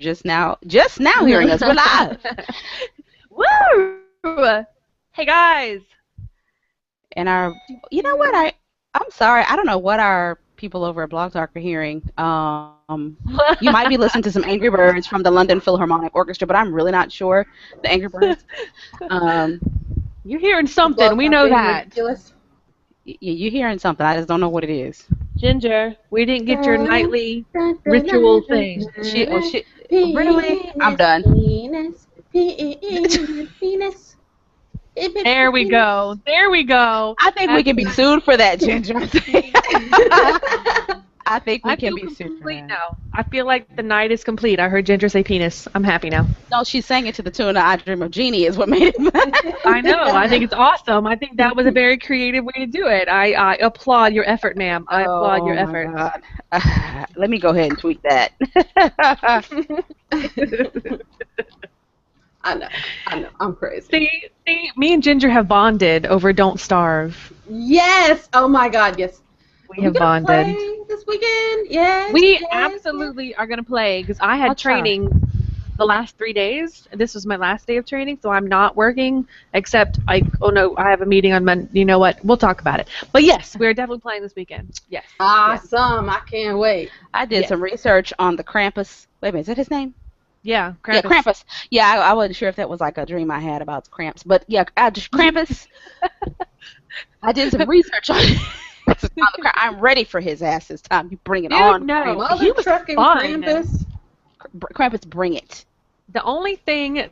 just now hearing us. We're live. Woo! Hey guys. And you know what? I'm sorry. I don't know what our people over at Blog Talk are hearing. You might be listening to some Angry Birds from the London Philharmonic Orchestra, but I'm really not sure. The Angry Birds. Um, You're hearing something. Blog We Talk know being that. ridiculous. you're hearing something. I just don't know what it is. Ginger, we didn't get your nightly ritual thing. Shit. Really? I'm done. Penis, penis. There we go. There we go. I think we can be sued for that, Ginger. I think we can be sued for complete that. now. I feel like the night is complete. I heard Ginger say penis. I'm happy now. No, she sang it to the tune of "I Dream of Jeannie" is what made it. I know. I think it's awesome. I think that was a very creative way to do it. I applaud your effort, ma'am. I applaud your effort. God. Let me go ahead and tweet that. I know. I'm crazy. See, me and Ginger have bonded over Don't Starve. Yes. Oh my God. Yes. We have gonna bonded. play this weekend. Yes. We yes, absolutely are going to play because I had I'll try. training the last 3 days. This was my last day of training, so I'm not working except I have a meeting on Monday. You know what? We'll talk about it. But yes, we're definitely playing this weekend. Yes. Awesome. I can't wait. I did some research on the Krampus. Wait a minute, is that his name? Yeah, Krampus. Yeah, Krampus. Yeah, I wasn't sure if that was like a dream I had about cramps, but yeah, Krampus. I did some research on it. I'm ready for his ass this time. You bring it Dude, on. no. Krampus. He was Trucking fun. Krampus. Krampus, bring it. The only thing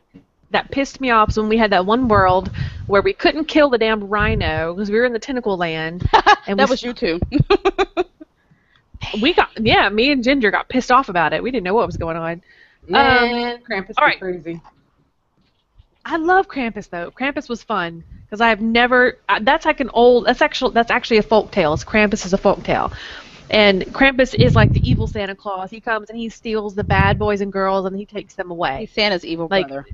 that pissed me off was when we had that one world where we couldn't kill the damn rhino because we were in the tentacle land. And That was you too. Me and Ginger got pissed off about it. We didn't know what was going on. Man, Krampus all was right. crazy. I love Krampus though. Krampus was fun because I have never. That's like an old. That's actually a folk tale. Krampus is a folk tale, and Krampus is like the evil Santa Claus. He comes and he steals the bad boys and girls and he takes them away. He's Santa's evil brother.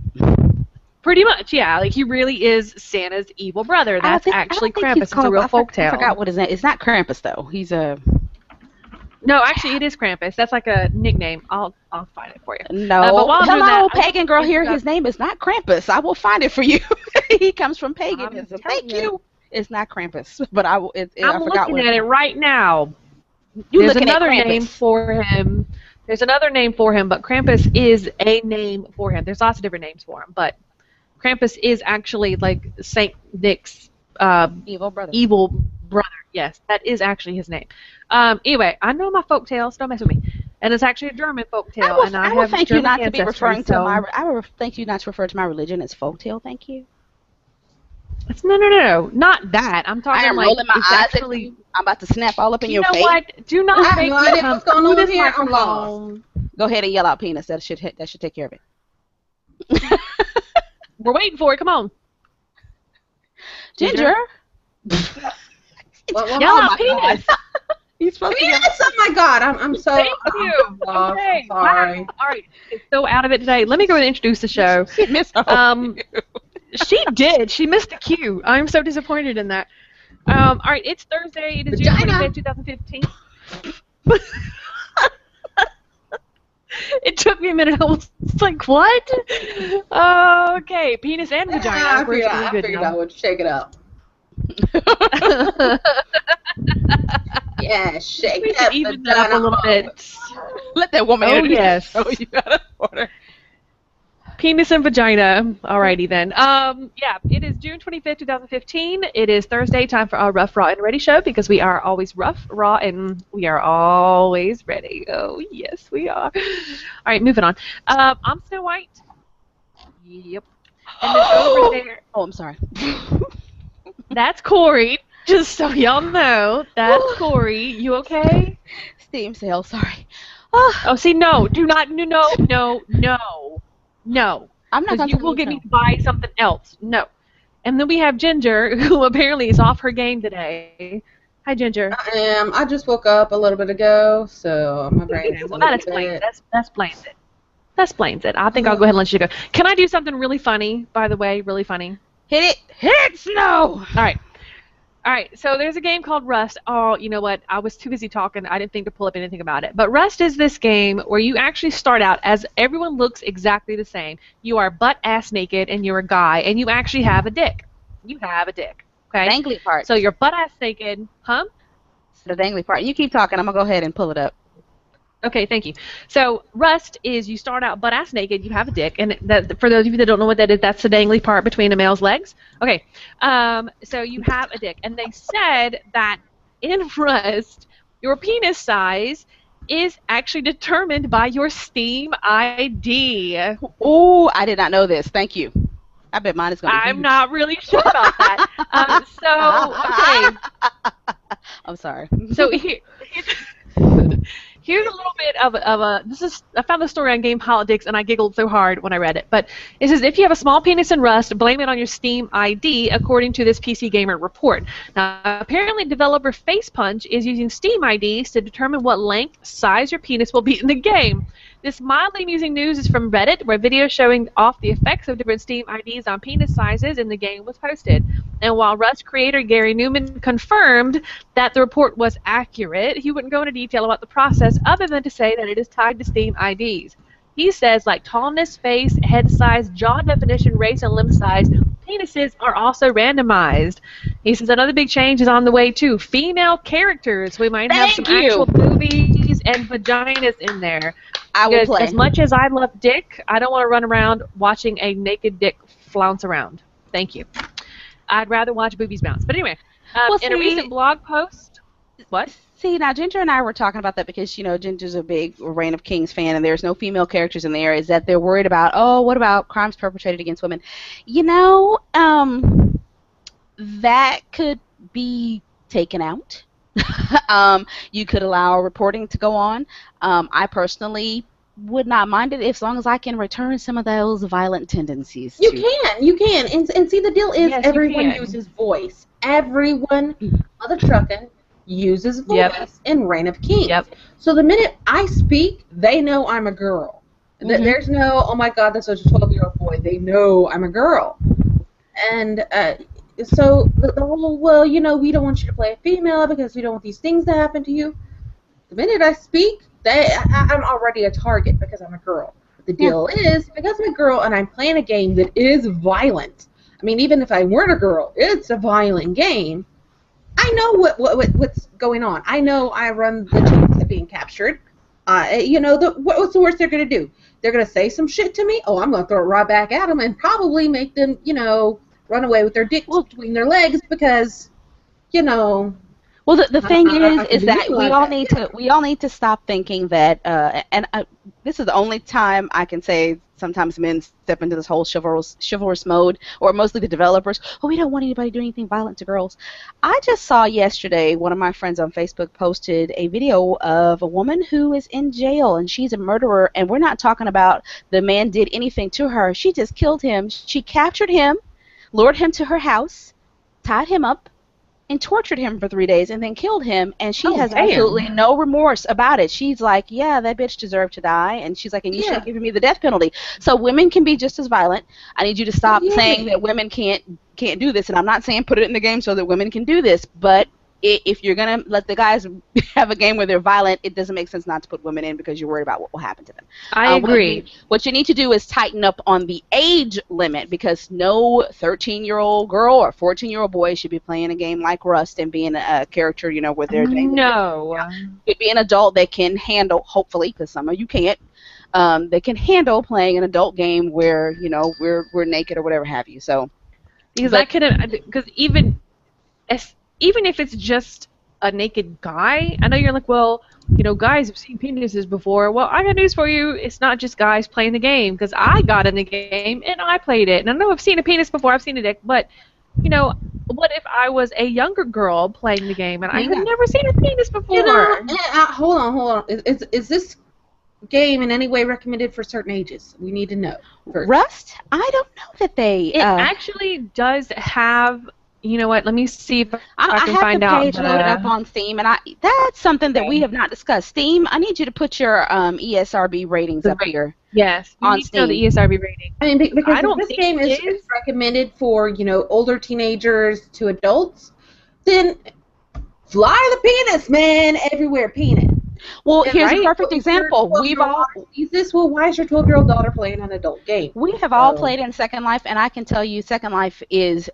Pretty much, yeah. Like he really is Santa's evil brother. That's actually Krampus. It's a real folk tale. I forgot what his name. It's not Krampus though. He's a. No, actually, it is Krampus. That's like a nickname. I'll find it for you. No. But while I'm doing Hello, that, pagan girl here. His name is not Krampus. I will find it for you. He comes from paganism. Thank you. It's not Krampus, but I will. I I'm forgot looking at it right now. You There's looking at another Krampus. name for him. There's another name for him, but Krampus is a name for him. There's lots of different names for him, but Krampus is actually like Saint Nick's Evil brother. evil brother. Yes, that is actually his name. Anyway, I know my folk tales. Don't mess with me. And it's actually a German folk tale. I will thank you not to be referring to my. I will thank you not to refer to my religion as folktale. Thank you. No, not that. I'm talking I am like rolling my it's eyes actually. at you. I'm about to snap all up in your You know face. what? Do not I have make no me idea come what's going through on this here. I'm microphone. Go ahead and yell out penis. That should take care of it. We're waiting for it. Come on. Ginger. Well, Yell oh out my penis. God. He's supposed to Penis! Oh my God! I'm so. Thank you. I'm lost. Okay. I'm sorry. Wow. All right. It's so out of it today. Let me go and introduce the show. She missed a whole cue. She did. She missed a cue. I'm so disappointed in that. All right. It's Thursday. It is June Vagina. 25th, 2015. It took me a minute. I was like, what? Okay. Penis and vagina. I We're figured good I now. would shake it up. Yeah, shake We that should even that up a vagina little up. bit. Let that woman Oh, introduce yes. the show. You got to order. Penis and vagina. Alrighty then. Yeah, it is June 25th, 2015. It is Thursday, time for our Rough, Raw, and Ready show because we are always rough, raw, and we are always ready. Oh, yes, we are. Alright, moving on. I'm Snow White. Yep. And then over there, Oh, I'm sorry. that's Corey. Just so y'all know, that's Corey. You okay? Steam sale, sorry. Oh, Oh, see, no. Do not, no. I'm not Because going you will get me to buy something else. No. And then we have Ginger, who apparently is off her game today. Hi, Ginger. I am. I just woke up a little bit ago, so my brain is Well, a that little explains bit. it. That explains it. That explains it. I think I'll go ahead and let you go. Can I do something really funny, by the way? Really funny. hit it. Hit it, Snow. All right. All right, so there's a game called Rust. Oh, you know what? I was too busy talking. I didn't think to pull up anything about it. But Rust is this game where you actually start out as everyone looks exactly the same. You are butt ass naked and you're a guy and you actually have a dick. You have a dick. The Okay? dangly part. So you're butt ass naked. Huh? The dangly part. You keep talking. I'm gonna go ahead and pull it up. Okay, thank you. So Rust is you start out butt ass naked, you have a dick, and that, for those of you that don't know what that is, that's the dangly part between a male's legs. Okay, so you have a dick, and they said that in Rust, your penis size is actually determined by your Steam ID. Oh, I did not know this. Thank you. I bet mine is gonna be I'm huge. not really sure about that. Okay, I'm sorry. so here's a little bit of a I found the story on Game Politics and I giggled so hard when I read it. But it says if you have a small penis in Rust, blame it on your Steam ID, according to this PC Gamer report. Now, apparently developer Facepunch is using Steam IDs to determine what length, size your penis will be in the game. This mildly amusing news is from Reddit, where video showing off the effects of different Steam IDs on penis sizes in the game was posted. And while Rust creator Gary Newman confirmed that the report was accurate, he wouldn't go into detail about the process other than to say that it is tied to Steam IDs. He says, like tallness, face, head size, jaw definition, race, and limb size, penises are also randomized. He says another big change is on the way too. Female characters. We might have some Thank you. actual boobies and vaginas in there. I will Because play. as much as I love dick, I don't want to run around watching a naked dick flounce around. Thank you. I'd rather watch boobies bounce. But anyway, Well, in a see- recent blog post, what? See, now Ginger and I were talking about that because, Ginger's a big Reign of Kings fan and there's no female characters in there, is that they're worried about, oh, what about crimes perpetrated against women? That could be taken out. You could allow reporting to go on. I personally would not mind it as long as I can return some of those violent tendencies. You can. And see, the deal is Yes, you everyone can. uses voice. Everyone, mother trucking, uses voice Yep. in Reign of Kings. Yep. So the minute I speak, they know I'm a girl. Mhm. There's no, oh my God, that's such a 12-year-old boy. They know I'm a girl. And so the whole, well, we don't want you to play a female because we don't want these things to happen to you. The minute I speak, I'm already a target because I'm a girl. The deal is, because I'm a girl and I'm playing a game that is violent, I mean, even if I weren't a girl, it's a violent game, I know what's going on. I know I run the chance of being captured. What's the worst they're going to do? They're going to say some shit to me? Oh, I'm going to throw it right back at them and probably make them, run away with their dicks between their legs because, Well, the thing I is can that do we like all that. need to stop thinking that, this is the only time I can say sometimes men step into this whole chivalrous mode, or mostly the developers. Oh, we don't want anybody doing anything violent to girls. I just saw yesterday one of my friends on Facebook posted a video of a woman who is in jail and she's a murderer, and we're not talking about the man did anything to her. She just killed him. She captured him, lured him to her house, tied him up, and tortured him for 3 days and then killed him, and she has damn. absolutely no remorse about it. She's like, yeah, that bitch deserved to die, and she's like, and you should have given me the death penalty. So women can be just as violent. I need you to stop saying that women can't do this, and I'm not saying put it in the game so that women can do this, but if you're going to let the guys have a game where they're violent, it doesn't make sense not to put women in because you're worried about what will happen to them. I agree. What you need to do is tighten up on the age limit, because no 13-year-old girl or 14-year-old boy should be playing a game like Rust and being a character, where they're No. Should be an adult that can handle, hopefully, because some of you can't. They can handle playing an adult game where we're naked or whatever have you. So Because even if it's just a naked guy, I know you're like, well, guys have seen penises before. Well, I got news for you. It's not just guys playing the game, because I got in the game and I played it. And I know I've seen a penis before, I've seen a dick, but, what if I was a younger girl playing the game and I had never seen a penis before? Hold on. Is this game in any way recommended for certain ages? We need to know first. Rust, I don't know that they. It actually does have. You know what? Let me see if I can have find the out. page loaded up on Steam, and that's something that we have not discussed. Steam, I need you to put your ESRB ratings up here. Yes, you on need to know the Steam. ESRB rating. I mean, because I don't this think game it is is. recommended for older teenagers to adults. then fly the penis, man, everywhere, penis. Well, And here's a right? perfect example. Why is your 12-year-old daughter playing an adult game? We have all played in Second Life, and I can tell you, Second Life is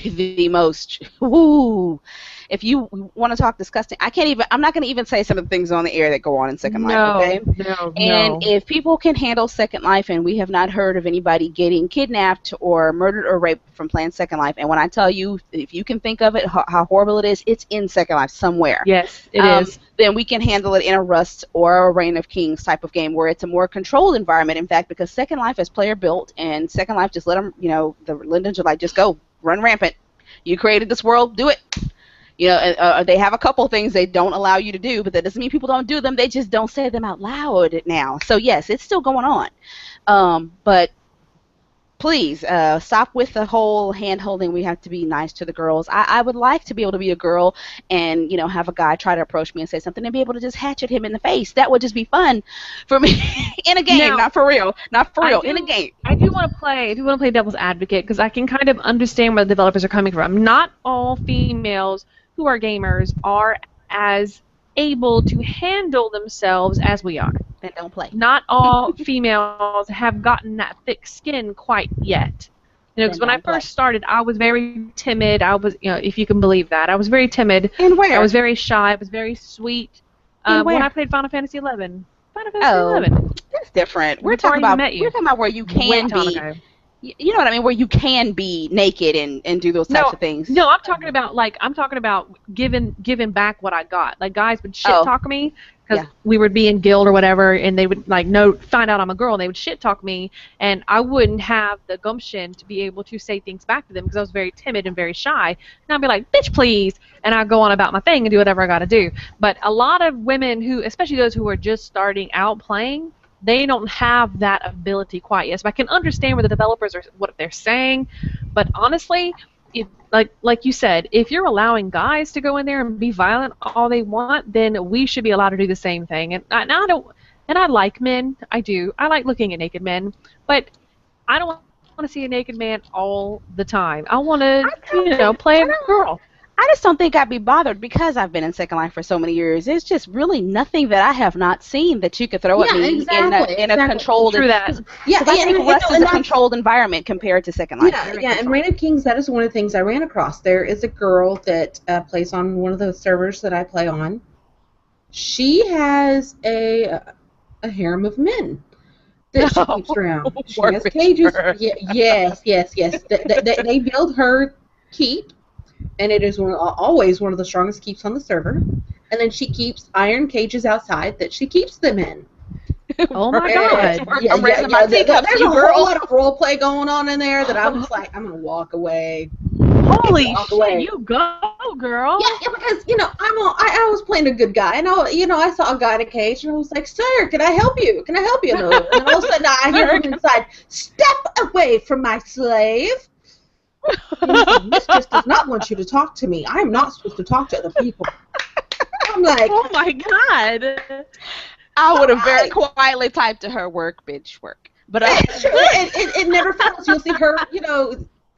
the most. Woo! If you want to talk disgusting, I can't even. I'm not going to even say some of the things on the air that go on in Second Life. Okay. And No. if people can handle Second Life, and we have not heard of anybody getting kidnapped or murdered or raped from playing Second Life, and when I tell you, if you can think of it, how horrible it is, it's in Second Life somewhere. Yes, it is. Then we can handle it in a Rust or a Reign of Kings type of game where it's a more controlled environment. In fact, because Second Life is player built, and Second Life just let them, the Lindens are like, just go, run rampant. You created this world, do it. They have a couple things they don't allow you to do, but that doesn't mean people don't do them. They just don't say them out loud now. So yes, it's still going on. But please stop with the whole hand holding. We have to be nice to the girls. I would like to be able to be a girl and have a guy try to approach me and say something and be able to just hatchet him in the face. That would just be fun for me in a game, Now, not for real, in a game. I do want to play. I do want to play devil's advocate because I can kind of understand where the developers are coming from. Not all females who are gamers are as able to handle themselves as we are. Then don't play. Not all females have gotten that thick skin quite yet. Because when I first started, I was very timid. I was, if you can believe that, I was very timid. And where? I was very shy. I was very sweet. When I played Final Fantasy 11. Final Fantasy 11. That's different. We're Before talking I about met you. where you can be. You know what I mean? Where you can be naked and do those types of things. No, I'm talking about giving back what I got. Like guys would shit talk me because we would be in guild or whatever, and they would find out I'm a girl, and they would shit talk me, and I wouldn't have the gumption to be able to say things back to them because I was very timid and very shy. And I'd be like, bitch, please, and I'd go on about my thing and do whatever I got to do. But a lot of women who, especially those who are just starting out playing, they don't have that ability quite yet. So I can understand where the developers are, what they're saying, but honestly, like you said, if you're allowing guys to go in there and be violent all they want, then we should be allowed to do the same thing. And I like men. I do. I like looking at naked men, but I don't want to see a naked man all the time. I want to, play a girl. I just don't think I'd be bothered because I've been in Second Life for so many years. There's just really nothing that I have not seen that you could throw at me in a controlled. True that. I think Rust is a controlled environment compared to Second Life. Yeah, and Reign of Kings, that is one of the things I ran across. There is a girl that plays on one of the servers that I play on. She has a harem of men that she keeps around. She has cages. Yes. They build her keep. And it is always one of the strongest keeps on the server. And then she keeps iron cages outside that she keeps them in. Oh my God! There's a whole lot of role play going on in there that I'm just like, I'm gonna walk away. Holy shit! You go, girl. Yeah, because I was playing a good guy, and I saw a guy in a cage, and I was like, "Sir, can I help you? Can I help you?" And all of a sudden, I hear from inside, "Step away from my slave." Mistress does not want you to talk to me. I'm not supposed to talk to other people. I'm like, oh my God. I would have very quietly typed to her, "Work, bitch, work." But it never fails. You'll see her,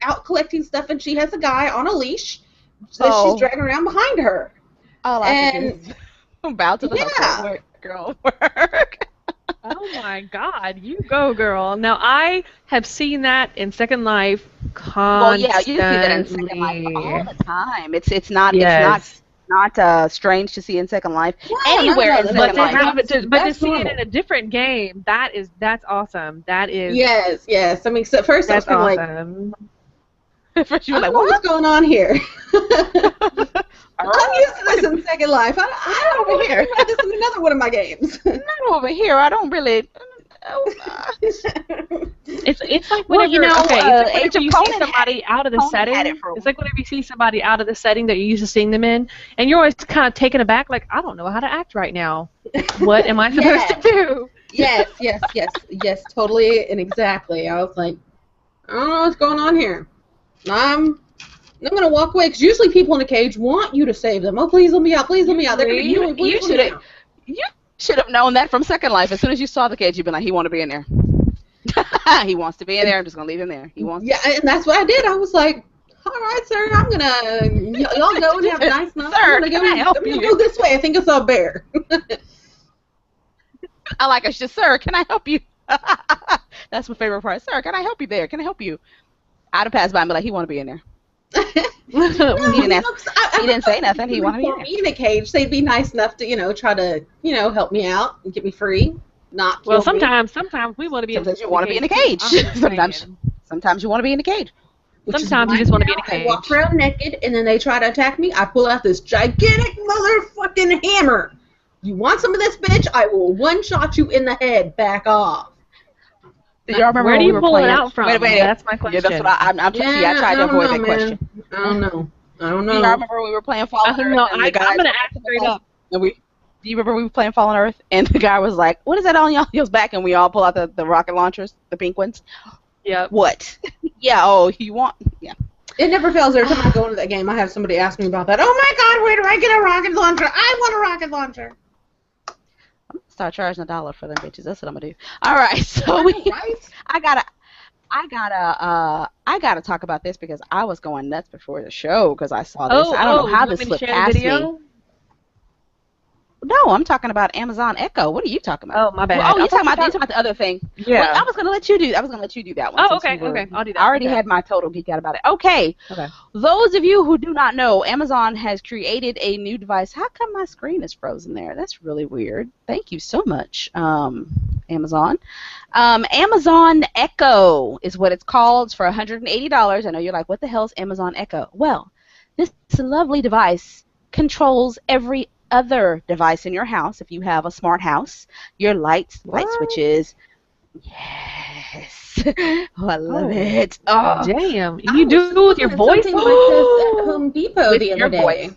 out collecting stuff, and she has a guy on a leash that she's dragging around behind her. All I can do is bow to the hustle. Work, girl, work. Oh my God, you go, girl. Now I have seen that in Second Life constantly. Well, yeah, you see that in Second Life all the time. It's not strange to see in Second Life anywhere in Second Life. But to see it in a different game, that's awesome. That is yes. I mean, so first I was kind of awesome. First you were like, what's going on here? I'm used to this in Second Life. I don't over here. I this in another one of my games. Not over here. I don't really. It's like whenever you see somebody out of the setting. It's like whenever you see somebody out of the setting that you're used to seeing them in, and you're always kind of taken aback, like, I don't know how to act right now. What am I supposed to do? Yes, totally and exactly. I was like, I don't know what's going on here. I'm going to walk away, because usually people in a cage want you to save them. Oh, please let me out, please let me out. You should have known that from Second Life. As soon as you saw the cage, you'd been like, he wants to be in there. He wants to be in there. I'm just going to leave him there. He wants and that's what I did. I was like, right, sir. I'm gonna y'all go and have a nice night. Sir, I'm can I help gonna you? go this way. I think I saw a bear. I like it. Just, sir, can I help you? That's my favorite part. Sir, can I help you there? Can I help you? I'd have passed by and be like, he want to be in there. He didn't ask. He didn't say nothing. He wanted to be in For there. me in a cage, they'd be nice enough to try to help me out and get me free, not kill Well, me. sometimes we want to be. Sometimes you in want to be in a too. cage. I'm just saying. Sometimes you want to be in a cage. Which is Sometimes you why just want to be in a now I walk cage. around naked, and then they try to attack me. I pull out this gigantic motherfucking hammer. You want some of this, bitch? I will one-shot you in the head. Back off. Do y'all remember Where when do we you were pull it playing? out from? Wait. That's my question. Yeah, that's what I'm see, I tried to avoid that question. I don't know. I don't Do y'all know. remember when we were playing Fallen Earth No, and the guys I'm gonna were ask watching straight us? up. And do you remember we were playing Fallen Earth and the guy was like, "What is that on y'all's back?" And we all pull out the rocket launchers, the pink ones. Yep. What? Yeah. Oh, you want? Yeah. It never fails. Every time I go into that game, I have somebody ask me about that. Oh my God, where do I get a rocket launcher? I want a rocket launcher. Start charging $1 for them bitches. That's what I'm gonna do. All right. So Right? I gotta talk about this because I was going nuts before the show because I saw this. I don't know how you want this me to slipped share the past me. video? No, I'm talking about Amazon Echo. What are you talking about? Oh, my bad. Well, I you're thought talking about the other thing. Yeah. Well, I was gonna let you do that one. Oh, since okay, you were, okay. I'll do that. I already Okay. had my total geek out about it. Okay. Okay. Those of you who do not know, Amazon has created a new device. How come my screen is frozen there? That's really weird. Thank you so much, Amazon. Amazon Echo is what it's called. It's for $180. I know you're like, what the hell is Amazon Echo? Well, this lovely device controls every other device in your house. If you have a smart house, your lights, light What? switches. Yes. Oh, I love Oh. it. Oh, Damn. I You was do it with your looking at voice? something like this at Home Depot with the your other voice. day.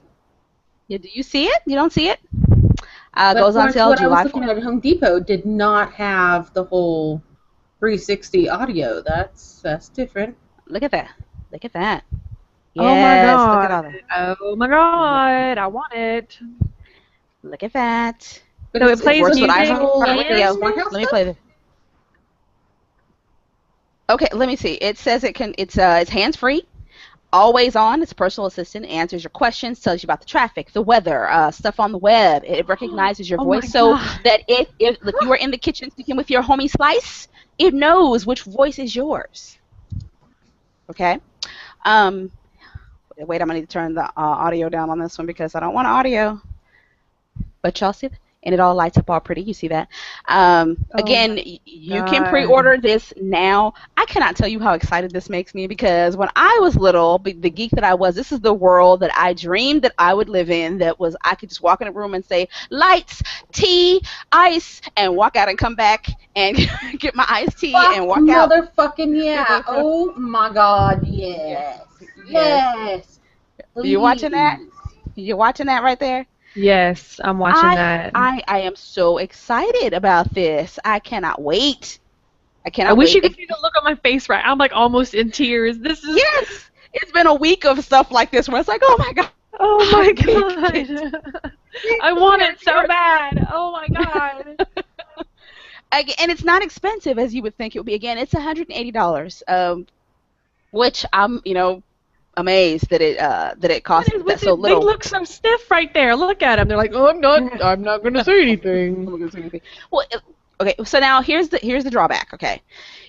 Yeah, do you see it? You don't see it? But Goes on sale what I was July looking 4th. at Home Depot did not have the whole 360 audio. That's different. Look at that. Look at that. Oh my Yes, look at god. all that. Oh my god. I want it. Look at that. But So it's, it plays works with music iHeartRadio. Smart house Let me stuff? play this. Okay, let me see. It says it's hands free, always on. It's a personal assistant. It answers your questions, tells you about the traffic, the weather, stuff on the web. It recognizes your Oh my voice so God. that if you are in the kitchen speaking with your homie Slice, it knows which voice is yours. Okay. Wait, I'm gonna need to turn the audio down on this one because I don't want audio. But y'all see that? And it all lights up all pretty. You see that? Again, you can God. pre-order this now. I cannot tell you how excited this makes me because when I was little, the geek that I was, this is the world that I dreamed that I would live in. That was I could just walk in a room and say lights, tea, ice, and walk out and come back and get my iced tea and walk out. Motherfucking yeah. Oh my God, yes. Yes. You watching that? You're watching that right there? Yes, I'm watching that. I am so excited about this. I cannot wait. I I cannot wish wait. you could see the look on my face right. I'm like almost in tears. This is Yes, it's been a week of stuff like this where it's like, oh my god. Oh my I god. I want it so bad. Oh my god. And it's not expensive as you would think it would be. Again, it's $180, which I'm, amazed that it costs What is that with so it? little. They look so stiff right there. Look at them. They're like, oh, I'm not gonna say anything. Well, okay. So now here's the drawback. Okay,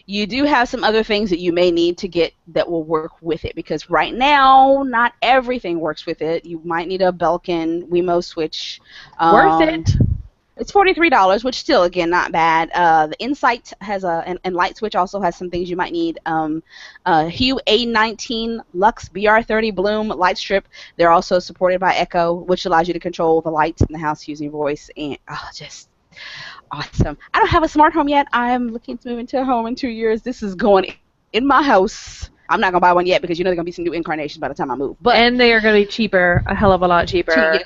you do have some other things that you may need to get that will work with it because right now not everything works with it. You might need a Belkin Wemo switch. Worth it. It's $43, which still, again, not bad. The Insight has and Light Switch also has some things you might need. Hue A19 Lux BR30 Bloom Light Strip. They're also supported by Echo, which allows you to control the lights in the house using voice. And just awesome. I don't have a smart home yet. I'm looking to move into a home in 2 years. This is going in my house. I'm not gonna buy one yet because there are gonna be some new incarnations by the time I move. But And they are gonna be cheaper, a hell of a lot cheaper. A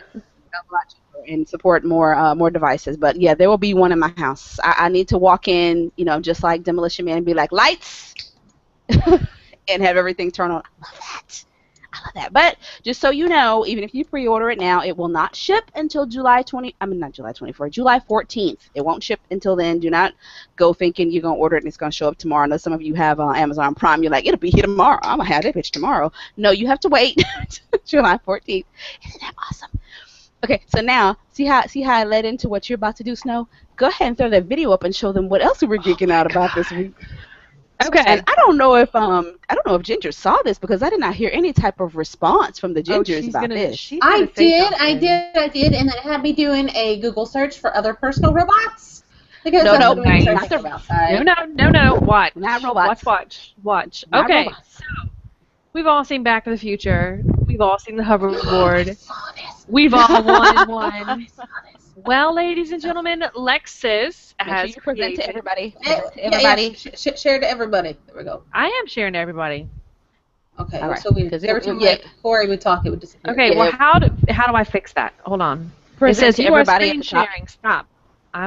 lot cheaper and support more devices. But yeah, there will be one in my house. I need to walk in, just like Demolition Man and be like, lights, and have everything turn on. I love that. But just so you know, even if you pre-order it now, it will not ship until not July 24th, July 14th. It won't ship until then. Do not go thinking you're going to order it and it's going to show up tomorrow. I know some of you have Amazon Prime. You're like, it'll be here tomorrow. I'm going to have that bitch tomorrow. No, you have to wait July 14th. Isn't that awesome? Okay, so now, see how I led into what you're about to do, Snow? Go ahead and throw that video up and show them what else we were geeking out about this week. Okay. And I don't know if Ginger saw this because I did not hear any type of response from the Gingers about this. I did, and it had me doing a Google search for other personal robots. Because No, that's no, what we were not searching the outside. No. Watch. Not robots. Watch. Not Okay. robots. So we've all seen Back to the Future. We've all seen the hoverboard. I saw this. We've all wanted one. I saw this. Well, ladies and gentlemen, Lexus Make sure has you present to created. everybody. Yeah, share to everybody. There we go. I am sharing to everybody. Okay, All right. so every time Corey would talk, it would disappear. Okay, Yeah. well, how do I fix that? Hold on. It Present says to you are everybody screen at the top. sharing. Stop. All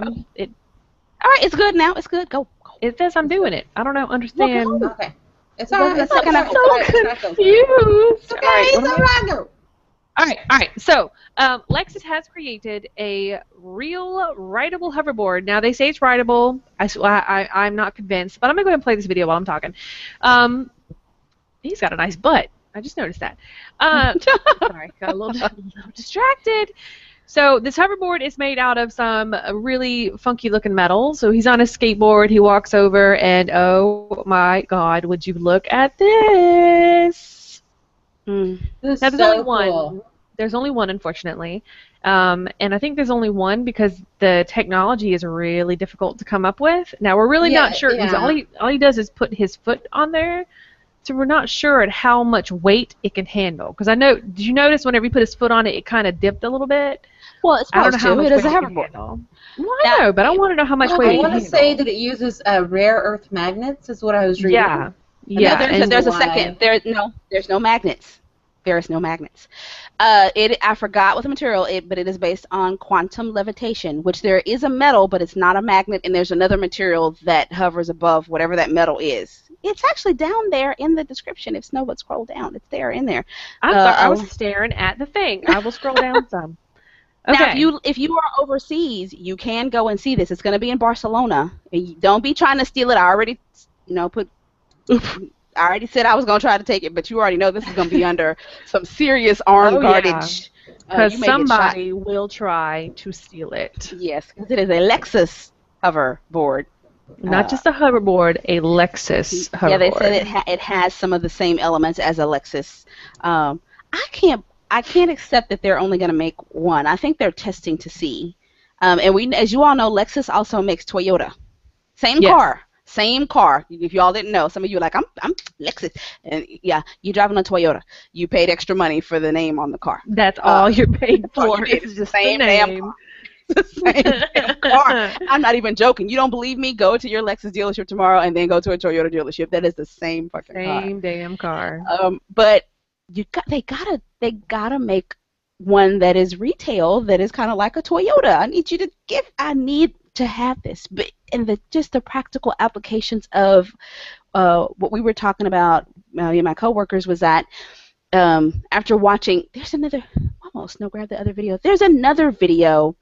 right, it's good now. It's good. Go. It says I'm doing it. I don't understand. Okay. It's all right. It's It's okay. all I'm right. so It's all right. confused. Okay, All right, it's all right. Go. All right. So, Lexus has created a real rideable hoverboard. Now, they say it's rideable. I'm not convinced, but I'm going to go ahead and play this video while I'm talking. He's got a nice butt. I just noticed that. Sorry, got a little distracted. So this hoverboard is made out of some really funky-looking metal. So he's on a skateboard. He walks over, and oh my God, would you look at this? This is Now, there's so only one. cool. There's only one, unfortunately. And I think there's only one because the technology is really difficult to come up with. Now, we're really not sure. Yeah. All he does is put his foot on there. So we're not sure at how much weight it can handle. Because did you notice whenever he put his foot on it, it kind of dipped a little bit? Well, it's I don't know how much It is a weight it can hoverboard. handle. Well, I know, but I want to know how much weight I it can want to handle. say that it uses rare earth magnets, is what I was reading. Yeah. No, Yeah. there's a why. second. There's no magnets. There is no magnets. I forgot what the material is, but it is based on quantum levitation, which there is a metal, but it's not a magnet, and there's another material that hovers above whatever that metal is. It's actually down there in the description. If Snow would scroll down, it's there in there. I'm sorry, I was staring at the thing. I will scroll down some. Okay. Now, if you are overseas, you can go and see this. It's going to be in Barcelona. And don't be trying to steal it. I already, I already said I was going to try to take it, but you already know this is going to be under some serious armed guardage. Because you may get shot. somebody will try to steal it. Yes, because it is a Lexus hoverboard. Not just a hoverboard, a Lexus hoverboard. Yeah, they said it has some of the same elements as a Lexus. I can't accept that they're only going to make one. I think they're testing to see. And as you all know, Lexus also makes Toyota. Same car. Same car. If you all didn't know, some of you are like, I'm Lexus. And yeah, you're driving a Toyota. You paid extra money for the name on the car. That's all you're paid for. It's the same damn car. The same damn car. I'm not even joking. You don't believe me? Go to your Lexus dealership tomorrow and then go to a Toyota dealership. That is the same fucking car. Same damn car. But they gotta make one that is retail that is kind of like a Toyota. I need to have this. But just the practical applications of what we were talking about, me and my coworkers, was that after watching, there's another video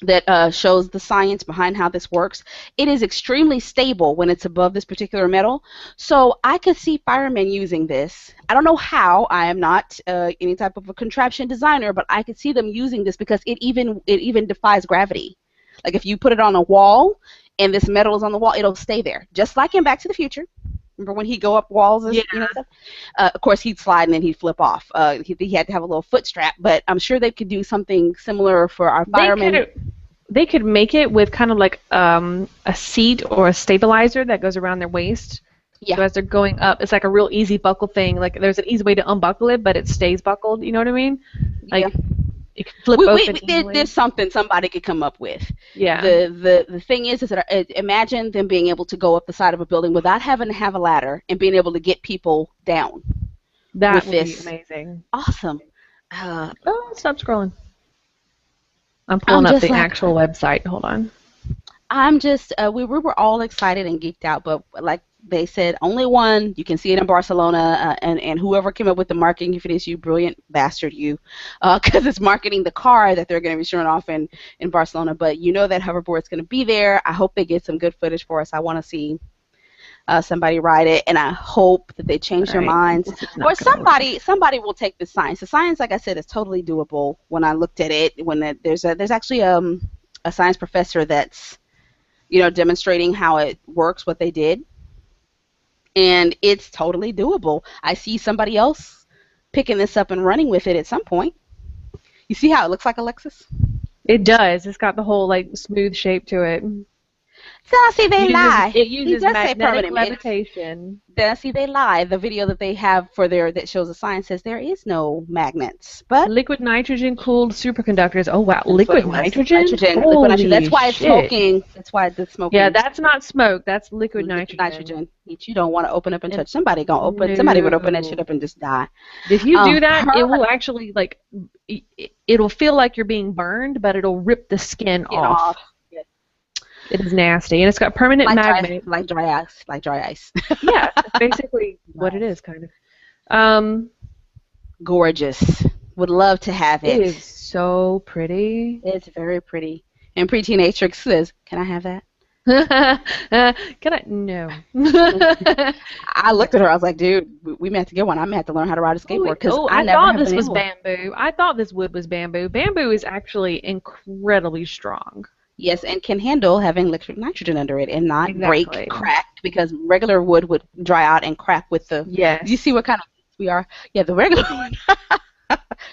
that shows the science behind how this works. It is extremely stable when it's above this particular metal. So I could see firemen using this. I don't know how. I am not any type of a contraption designer, but I could see them using this because it even defies gravity. Like if you put it on a wall and this metal is on the wall, it'll stay there. Just like in Back to the Future. Remember when he'd go up walls and stuff? Of course, he'd slide and then he'd flip off. He had to have a little foot strap, but I'm sure they could do something similar for our firemen. They could make it with kind of like a seat or a stabilizer that goes around their waist. Yeah. So as they're going up, it's like a real easy buckle thing. Like there's an easy way to unbuckle it, but it stays buckled. You know what I mean? Like it can flip open easily. There's something somebody could come up with. Yeah. The thing is that imagine them being able to go up the side of a building without having to have a ladder and being able to get people down. That would be amazing. Awesome. Stop scrolling. I'm pulling up the actual website. Hold on. I'm just we were all excited and geeked out, but like they said, only one. You can see it in Barcelona, and whoever came up with the marketing, if it is you, brilliant bastard, you, because it's marketing the car that they're going to be showing off in Barcelona. But you know that hoverboard's going to be there. I hope they get some good footage for us. I want to see somebody ride it, and I hope that they change All their right, minds, this is or not gonna work. somebody will take the science. The science, like I said, is totally doable. When I looked at it, there's actually a science professor that's demonstrating how it works, what they did, and it's totally doable. I see somebody else picking this up and running with it at some point. You see how it looks like, Alexis? It does. It's got the whole like smooth shape to it. So see, they lie. It He uses does say magnetic permanent. levitation. See, they lie. The video that they have for their that shows the science says there is no magnets, but Liquid nitrogen cooled superconductors. Oh wow, that's what liquid it was. nitrogen? Liquid nitrogen. That's Holy why it's shit. smoking. That's why it's Yeah, smoking. that's not smoke. That's liquid Liquid nitrogen. nitrogen. You don't want to open up and And touch. Somebody gonna open. Somebody would open that shit no. up and just die. If you do that, it Per will actually like it'll feel like you're being burned, but it'll rip the skin skin off. off. Yeah. It is nasty, and it's got permanent magnet. Like dry ice. Like dry ice. Yeah, that's basically what it is, kind of. Um, Gorgeous. Would love to have it it. is so pretty. It's very pretty. And Preteenatrix says, "Can I have that?" Can I? No. I looked at her. I was like, "Dude, we may have to get one. I may have to learn how to ride a skateboard because I I never thought have this been was able." bamboo. I thought this wood was bamboo. Bamboo is actually incredibly strong. Yes, and can handle having liquid nitrogen under it and not break, Exactly. crack, because regular wood would dry out and crack with the. Yes. You see what kind of we are? Yeah, the regular one.